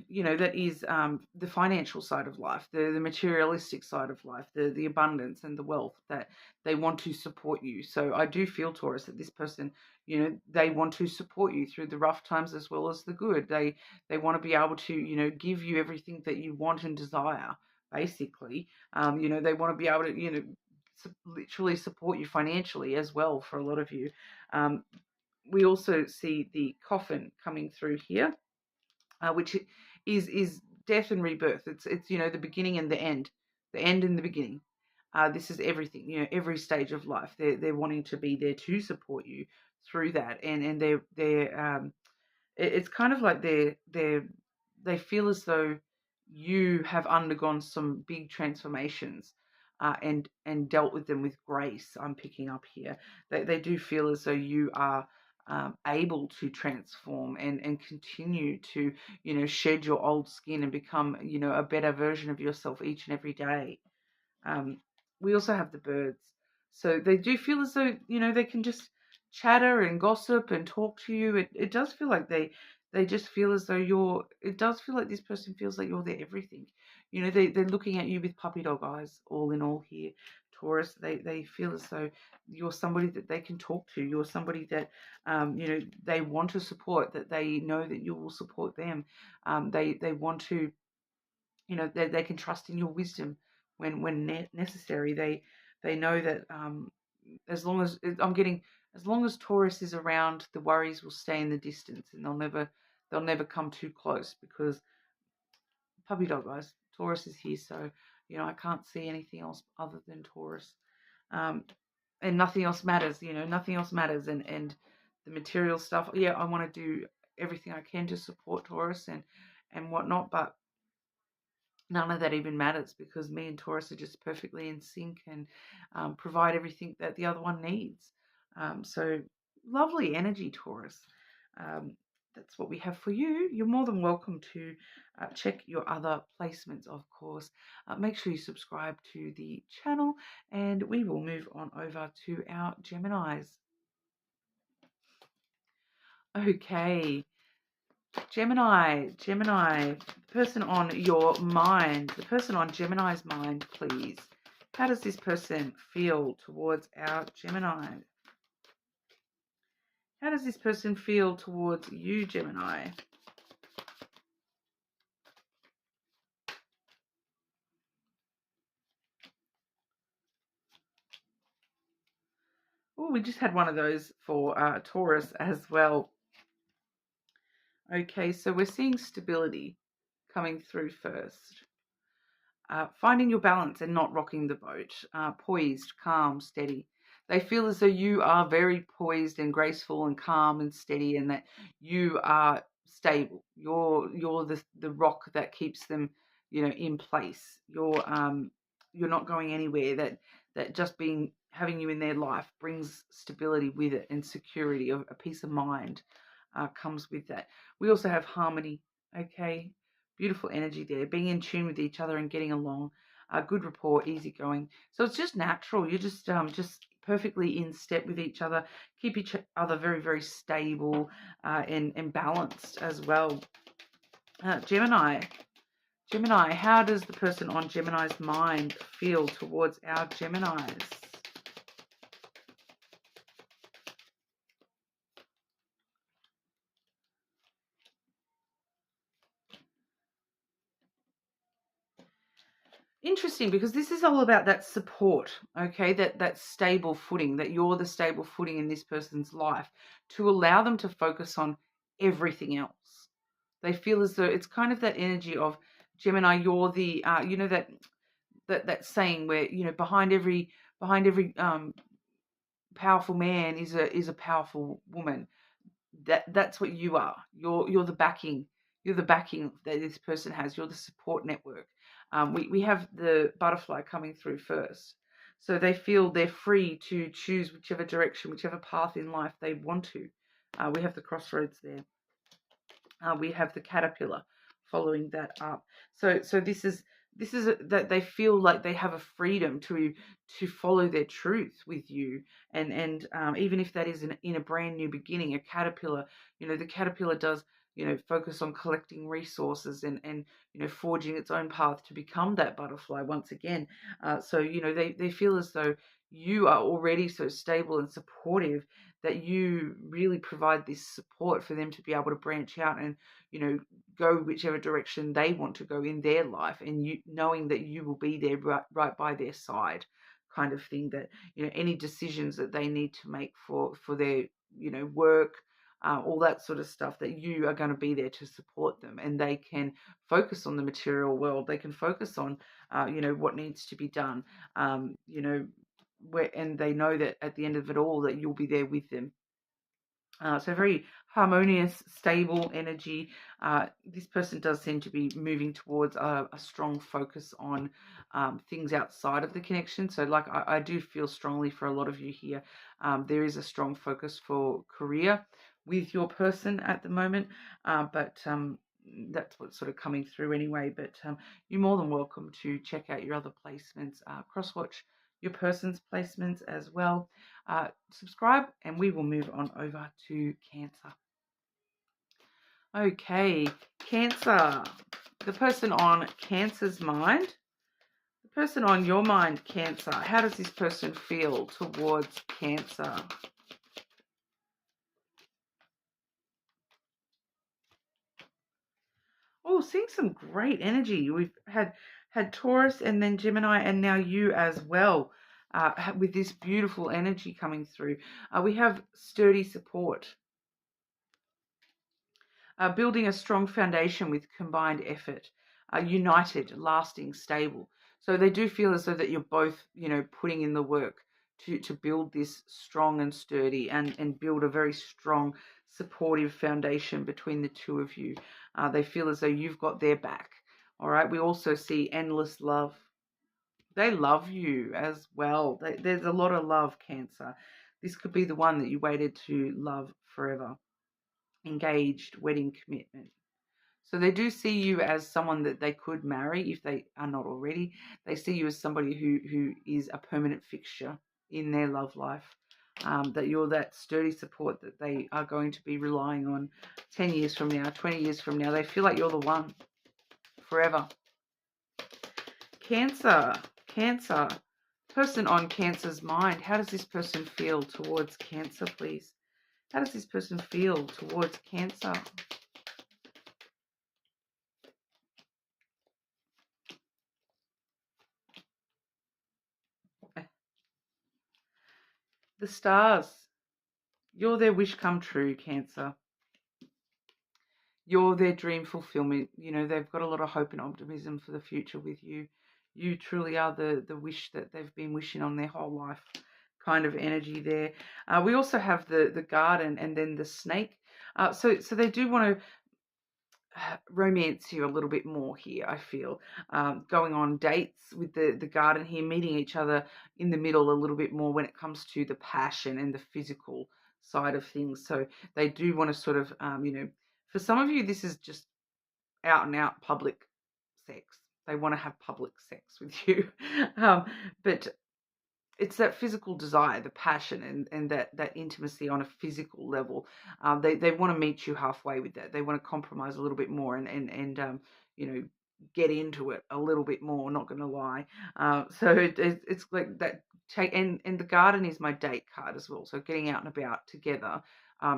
you know, that is the financial side of life, the materialistic side of life, the abundance and the wealth, that they want to support you. So I do feel, Taurus, that this person, you know, they want to support you through the rough times as well as the good. They want to be able to, you know, give you everything that you want and desire, basically. You know, they want to be able to, you know, literally support you financially as well for a lot of you. We also see the coffin coming through here, which is death and rebirth. It's you know, the beginning and the end and the beginning. This is everything, you know, every stage of life. They're wanting to be there to support you through that, and it's kind of like they feel as though you have undergone some big transformations, and dealt with them with grace. I'm picking up here. They do feel as though you are able to transform and continue to, you know, shed your old skin and become, you know, a better version of yourself each and every day. We also have the birds. So they do feel as though, you know, they can just chatter and gossip and talk to you. It does feel like they just feel as though it does feel like this person feels like you're their everything. You know, they're looking at you with puppy dog eyes, all in all here, Taurus. They feel as though you're somebody that they can talk to. You're somebody that, you know, they want to support, that they know that you will support them. They want to, you know, they can trust in your wisdom when necessary. They know that as long as as long as Taurus is around, the worries will stay in the distance, and they'll never come too close, because puppy dog eyes, Taurus is here. So, you know, I can't see anything else other than Taurus, um, and nothing else matters. You know, nothing else matters, and the material stuff. Yeah, I want to do everything I can to support Taurus and whatnot, but none of that even matters, because me and Taurus are just perfectly in sync and provide everything that the other one needs. So lovely energy, Taurus. Um, that's what we have for you. You're more than welcome to check your other placements, of course. Make sure you subscribe to the channel, and we will move on over to our Geminis. Okay. Gemini, the person on your mind, the person on Gemini's mind, please. How does this person feel towards our Gemini? How does this person feel towards you, Gemini? Oh, we just had one of those for Taurus as well. Okay, so we're seeing stability coming through first. Finding your balance and not rocking the boat. Poised, calm, steady. They feel as though you are very poised and graceful and calm and steady, and that you are stable. You're the rock that keeps them, you know, in place. You're not going anywhere. That just having you in their life brings stability with it, and security, a peace of mind comes with that. We also have harmony. Okay, beautiful energy there, being in tune with each other and getting along. Good rapport, easygoing. So it's just natural. You're just perfectly in step with each other. Keep each other very, very stable and balanced as well. Gemini, how does the person on Gemini's mind feel towards our Geminis? Interesting, because this is all about that support, okay, that stable footing, that you're the stable footing in this person's life, to allow them to focus on everything else. They feel as though it's kind of that energy of Gemini. You're the you know, that saying where, you know, behind every powerful man is a powerful woman. That's what you are. You're the backing. You're the backing that this person has. You're the support network. We have the butterfly coming through first, so they feel they're free to choose whichever direction, whichever path in life they want to. We have the crossroads there. We have the caterpillar following that up. So this is that they feel like they have a freedom to follow their truth with you, and even if that is in a brand new beginning. A caterpillar, you know, the caterpillar does, you know, focus on collecting resources and you know, forging its own path to become that butterfly once again. So, you know, they feel as though you are already so stable and supportive, that you really provide this support for them to be able to branch out and, you know, go whichever direction they want to go in their life, and you knowing that you will be there right by their side, kind of thing. That, you know, any decisions that they need to make for their, you know, work, all that sort of stuff, that you are going to be there to support them, and they can focus on the material world. They can focus on, you know, what needs to be done, you know, and they know that at the end of it all, that you'll be there with them. So very harmonious, stable energy. This person does seem to be moving towards a strong focus on things outside of the connection. So, like, I do feel strongly for a lot of you here. There is a strong focus for career with your person at the moment, but that's what's sort of coming through anyway. But you're more than welcome to check out your other placements, cross-watch your person's placements as well. Subscribe, and we will move on over to Cancer. Okay, Cancer. The person on Cancer's mind. The person on your mind, Cancer. How does this person feel towards Cancer? Oh, seeing some great energy. We've had Taurus and then Gemini and now you as well, with this beautiful energy coming through. We have sturdy support, building a strong foundation with combined effort, united, lasting, stable. So they do feel as though that you're both, putting in the work to build this strong and sturdy and build a very strong, supportive foundation between the two of you. They feel as though you've got their back. All right. We also see endless love. They love you as well. There's a lot of love, Cancer. This could be the one that you waited to love forever. Engaged, wedding commitment. So they do see you as someone that they could marry if they are not already. They see you as somebody who is a permanent fixture in their love life. That you're that sturdy support that they are going to be relying on 10 years from now, 20 years from now. They feel like you're the one forever. Cancer. Person on Cancer's mind. How does this person feel towards Cancer, please? How does this person feel towards Cancer? The stars. You're their wish come true, Cancer. You're their dream fulfillment. They've got a lot of hope and optimism for the future with you. You truly are the wish that they've been wishing on their whole life kind of energy there. We also have the garden and then the snake. So they do want to romance you a little bit more here, I feel. Going on dates with the garden here, meeting each other in the middle a little bit more when it comes to the passion and the physical side of things. So they do want to sort of, for some of you, this is just out and out public sex. They want to have public sex with you. But it's that physical desire, the passion, and that intimacy on a physical level. They want to meet you halfway with that. They want to compromise a little bit more and get into it a little bit more. Not going to lie. So it's like that. And the garden is my date card as well. So getting out and about together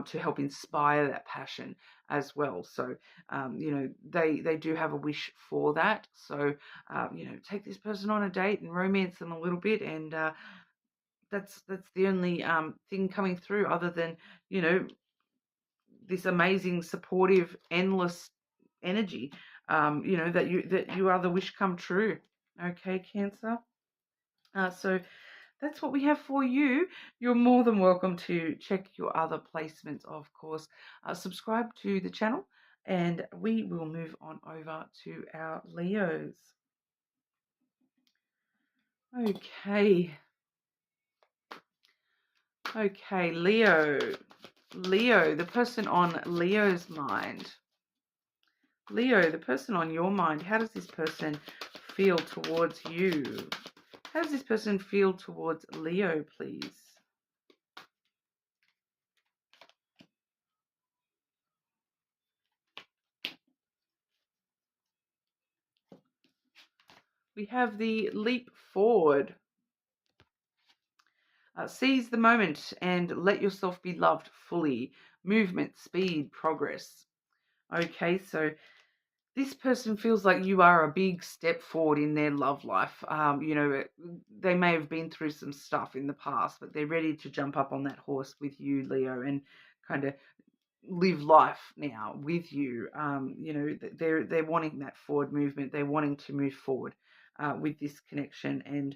to help inspire that passion as well. So they do have a wish for that. So take this person on a date and romance them a little bit, and that's the only thing coming through, other than this amazing, supportive, endless energy. That you are the wish come true. Okay, Cancer. So that's what we have for you. You're more than welcome to check your other placements, of course. Subscribe to the channel, and we will move on over to our Leos. Okay, Leo. The person on Leo's mind. Leo, the person on your mind, how does this person feel towards you? How does this person feel towards Leo, please? We have the leap forward. Seize the moment and let yourself be loved fully. Movement, speed, progress. Okay, so this person feels like you are a big step forward in their love life. They may have been through some stuff in the past, but they're ready to jump up on that horse with you, Leo, and kind of live life now with you. They're wanting that forward movement. They're wanting to move forward with this connection and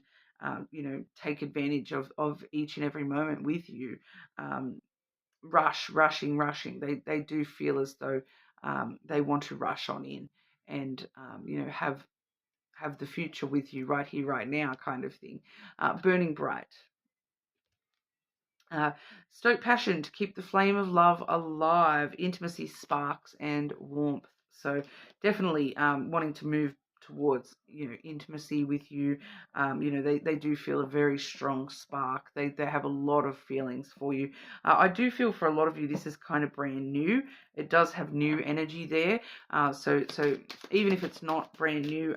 take advantage of each and every moment with you. Rushing. They do feel as though they want to rush on in and have the future with you right here, right now, kind of thing. Burning bright. Stoke passion to keep the flame of love alive. Intimacy, sparks, and warmth. So definitely wanting to move towards, intimacy with you. They do feel a very strong spark. They have a lot of feelings for you. I do feel for a lot of you this is kind of brand new. It does have new energy there. So even if it's not brand new,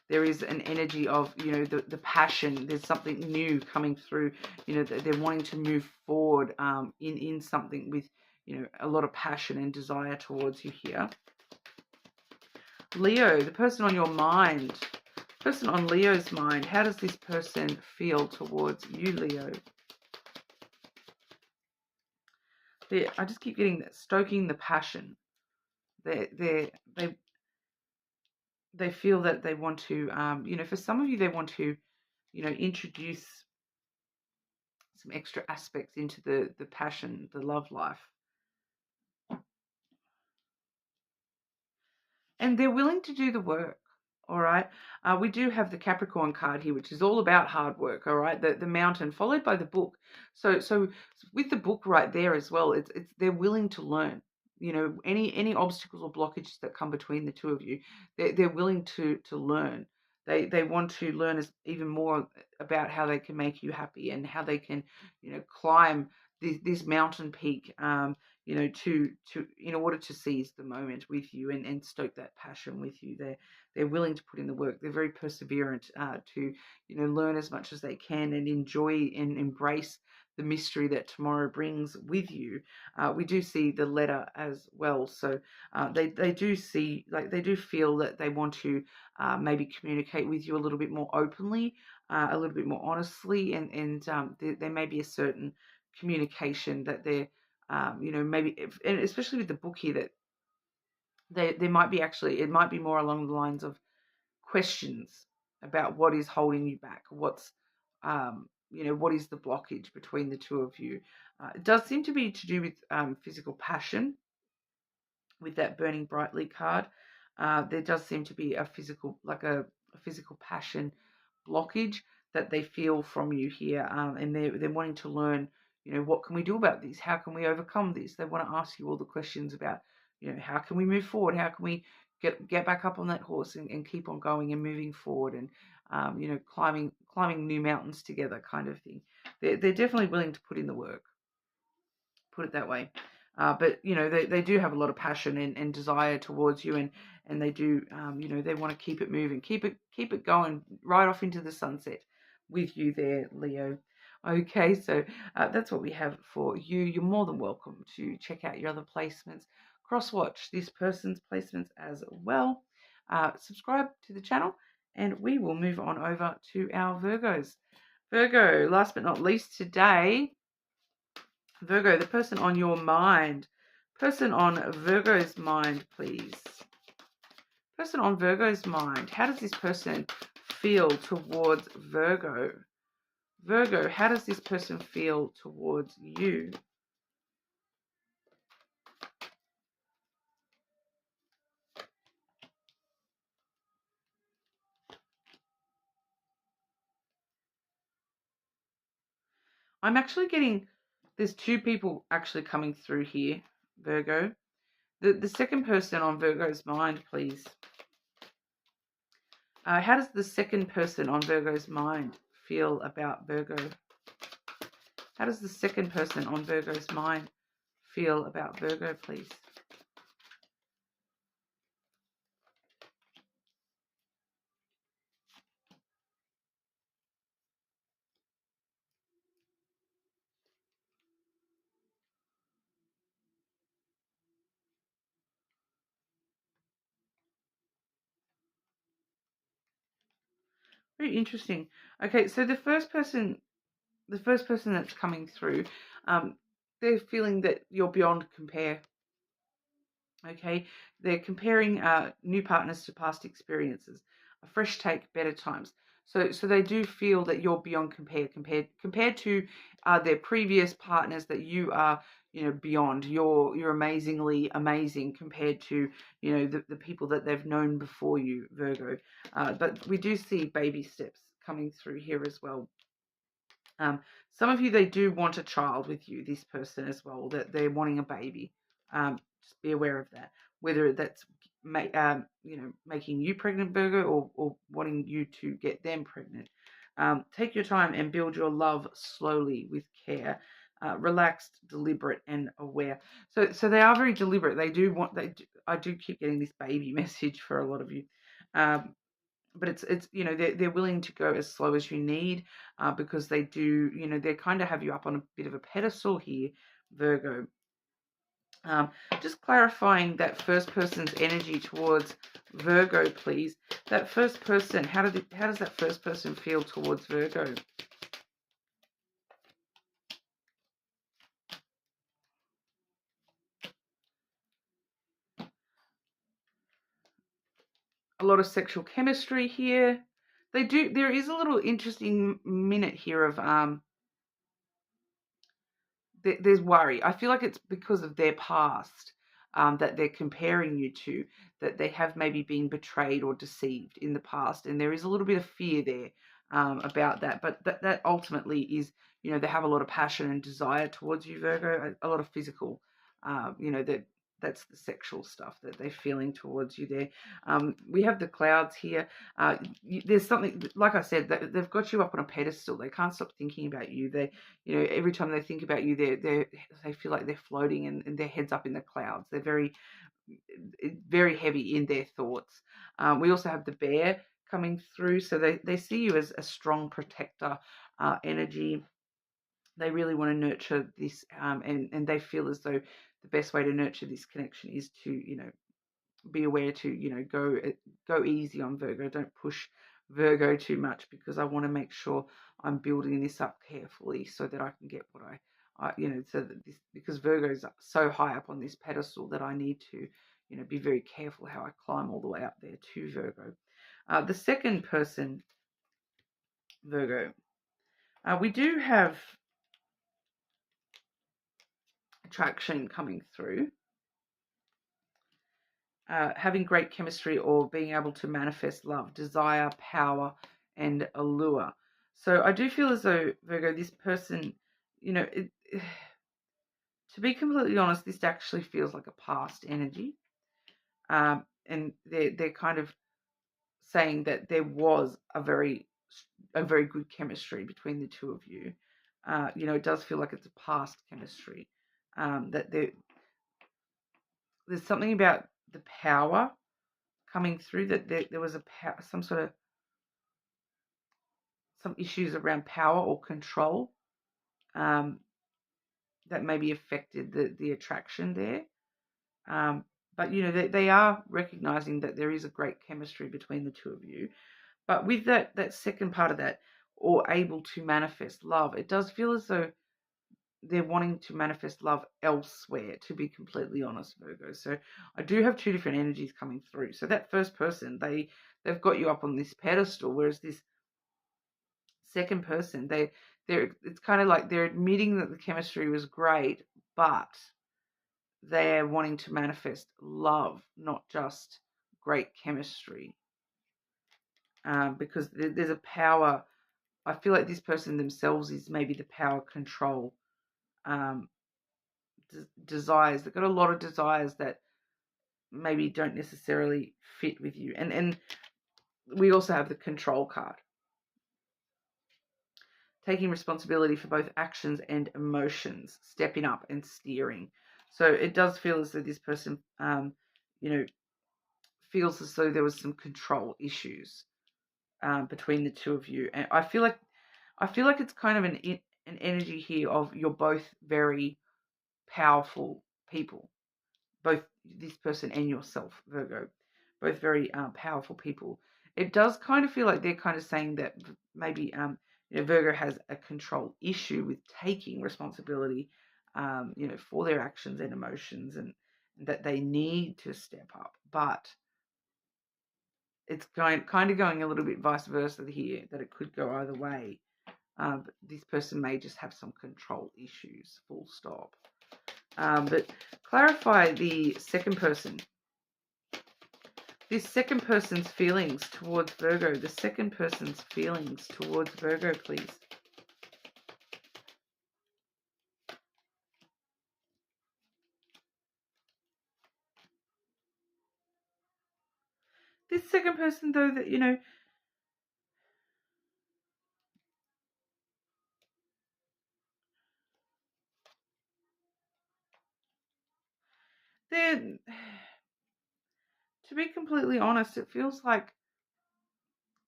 there is an energy of, the passion. There's something new coming through. They're wanting to move forward in something with, a lot of passion and desire towards you here. Leo, the person on your mind, person on Leo's mind, how does this person feel towards you, Leo? I just keep getting that, stoking the passion. They feel that they want to, for some of you, they want to, introduce some extra aspects into the passion, the love life. And they're willing to do the work. All right. We do have the Capricorn card here, which is all about hard work. All right. The mountain followed by the book. So with the book right there as well, it's they're willing to learn. Any obstacles or blockages that come between the two of you, they're willing to learn. They want to learn even more about how they can make you happy and how they can, climb this mountain peak. To in order to seize the moment with you and stoke that passion with you. They're willing to put in the work. They're very perseverant to learn as much as they can and enjoy and embrace the mystery that tomorrow brings with you. We do see the letter as well, so they do see, like, they do feel that they want to maybe communicate with you a little bit more openly, a little bit more honestly, and there may be a certain communication that they're maybe, and especially with the book here, that there might be, actually, it might be more along the lines of questions about what is holding you back, what is the blockage between the two of you. It does seem to be to do with physical passion with that burning brightly card. There does seem to be a physical passion blockage that they feel from you here, and they're wanting to learn, what can we do about this? How can we overcome this? They want to ask you all the questions about, how can we move forward? How can we get back up on that horse and keep on going and moving forward and, climbing new mountains together, kind of thing. They're definitely willing to put in the work, put it that way. But they do have a lot of passion and desire towards you, and they do, they want to keep it moving, keep it going right off into the sunset with you there, Leo. Okay, so that's what we have for you. You're more than welcome to check out your other placements, cross-watch this person's placements as well. Subscribe to the channel, and we will move on over to our Virgos. Virgo, last but not least today, Virgo, the person on your mind. Person on Virgo's mind, please. Person on Virgo's mind. How does this person feel towards Virgo? Virgo, how does this person feel towards you? I'm actually getting, there's two people actually coming through here, Virgo. The second person on Virgo's mind, please. How does the second person on Virgo's mind feel about Virgo? How does the second person on Virgo's mind feel about Virgo, please? Very interesting. Okay, so the first person that's coming through, they're feeling that you're beyond compare. Okay, they're comparing new partners to past experiences, a fresh take, better times. So they do feel that you're beyond compare compared to their previous partners, that you are, beyond. You're amazingly amazing compared to, the people that they've known before you, Virgo. But we do see baby steps coming through here as well. Some of you, they do want a child with you, this person as well, that they're wanting a baby. Just be aware of that. whether that's making you pregnant, Virgo, or wanting you to get them pregnant. Take your time and build your love slowly with care, relaxed, deliberate, and aware. So they are very deliberate. They do want. I do keep getting this baby message for a lot of you. But it's they're willing to go as slow as you need, because they do, they kind of have you up on a bit of a pedestal here, Virgo. Just clarifying that first person's energy towards Virgo, please. That first person, how does that first person feel towards Virgo? A lot of sexual chemistry here. There is a little interesting minute here of there's worry. I feel like it's because of their past, that they're comparing you to, that they have maybe been betrayed or deceived in the past, and there is a little bit of fear there, about that. But that ultimately is, they have a lot of passion and desire towards you, Virgo, a lot of physical, that's the sexual stuff that they're feeling towards you there. We have the clouds here. There's something, like I said, that they've got you up on a pedestal. They can't stop thinking about you. Every time they think about you, they feel like they're floating, and their heads up in the clouds. They're very, very heavy in their thoughts. We also have the bear coming through, so they see you as a strong protector energy. They really want to nurture this, and they feel as though the best way to nurture this connection is to, be aware to, go easy on Virgo. Don't push Virgo too much, because I want to make sure I'm building this up carefully so that I can get what so that because Virgo's so high up on this pedestal that I need to, be very careful how I climb all the way up there to Virgo. The second person, Virgo, we do have attraction coming through. Having great chemistry, or being able to manifest love, desire, power, and allure. So I do feel as though, Virgo, this person, to be completely honest, this actually feels like a past energy. And they're kind of saying that there was a very good chemistry between the two of you. It does feel like it's a past chemistry. That there's something about the power coming through, that there was some issues around power or control, that maybe affected the attraction there. But they are recognizing that there is a great chemistry between the two of you. But with that second part of that, or able to manifest love, it does feel as though they're wanting to manifest love elsewhere, to be completely honest, Virgo. So I do have two different energies coming through. So that first person, they've got you up on this pedestal, whereas this second person, it's kind of like they're admitting that the chemistry was great, but they're wanting to manifest love, not just great chemistry. Because there's a power. I feel like this person themselves is maybe the power control, desires. They've got a lot of desires that maybe don't necessarily fit with you. And we also have the control card. Taking responsibility for both actions and emotions, stepping up and steering. So it does feel as though this person, feels as though there was some control issues, between the two of you. And I feel like it's kind of an energy here of, you're both very powerful people, both this person and yourself, Virgo, both very powerful people. It does kind of feel like they're kind of saying that maybe Virgo has a control issue with taking responsibility, for their actions and emotions, and that they need to step up. But it's kind of going a little bit vice versa here, that it could go either way. But this person may just have some control issues, full stop. But clarify the second person. This second person's feelings towards Virgo. The second person's feelings towards Virgo, please. This second person, though, that, you know, they're, to be completely honest, it feels like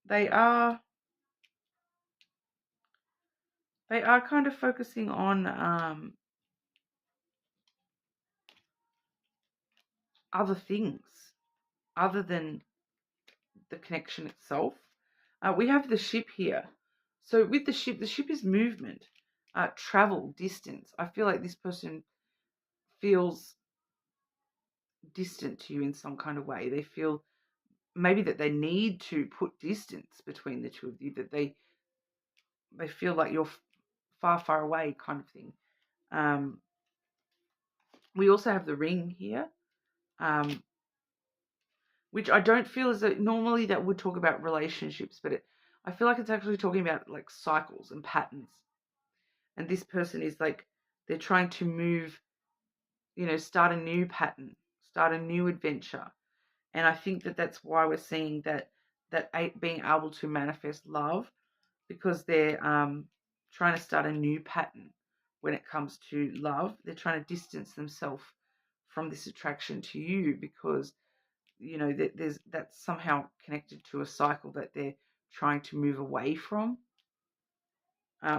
they are kind of focusing on other things other than the connection itself. We have the ship here. So with the ship is movement, travel, distance. I feel like this person feels distant to you in some kind of way. They feel maybe that they need to put distance between the two of you, that they feel like you're far, far away kind of thing. We also have the ring here, which I don't feel as though normally that would talk about relationships, but I feel like it's actually talking about like cycles and patterns. And this person is like, they're trying to move, you know, start a new pattern, start a new adventure. And I think that that's why we're seeing that being able to manifest love, because they're trying to start a new pattern when it comes to love. They're trying to distance themselves from this attraction to you because, you know, that's somehow connected to a cycle that they're trying to move away from.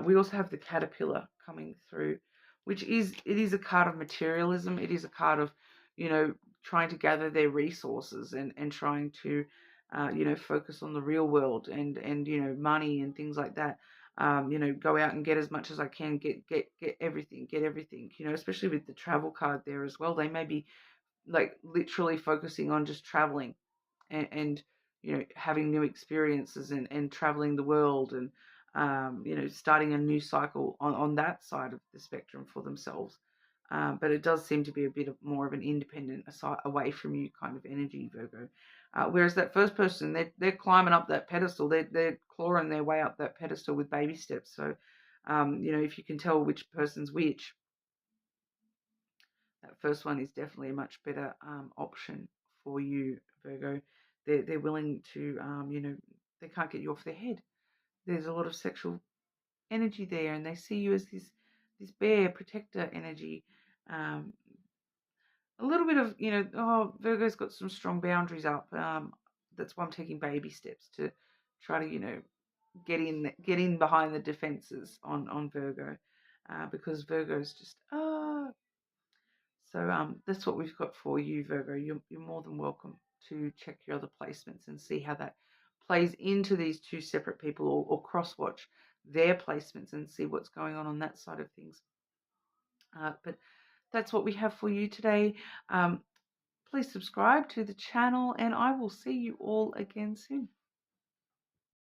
We also have the caterpillar coming through, which is a card of materialism. It is a card of, you know, trying to gather their resources and trying to, you know, focus on the real world and you know, money and things like that. You know, go out and get as much as I can, get everything, you know, especially with the travel card there as well. They may be like literally focusing on just traveling and you know, having new experiences and traveling the world and you know, starting a new cycle on that side of the spectrum for themselves. But it does seem to be a bit more of an independent, aside, away from you kind of energy, Virgo. Whereas that first person, they're climbing up that pedestal. They're clawing their way up that pedestal with baby steps. So, you know, if you can tell which person's which, that first one is definitely a much better option for you, Virgo. They're willing to, you know, they can't get you off their head. There's a lot of sexual energy there, and they see you as this bear protector energy. Um, a little bit of, you know, oh, Virgo's got some strong boundaries up. That's why I'm taking baby steps to try to, you know, get in behind the defenses on Virgo, because Virgo's just So that's what we've got for you, Virgo. You're more than welcome to check your other placements and see how that plays into these two separate people, or cross-watch their placements and see what's going on that side of things. But that's what we have for you today. Please subscribe to the channel, and I will see you all again soon.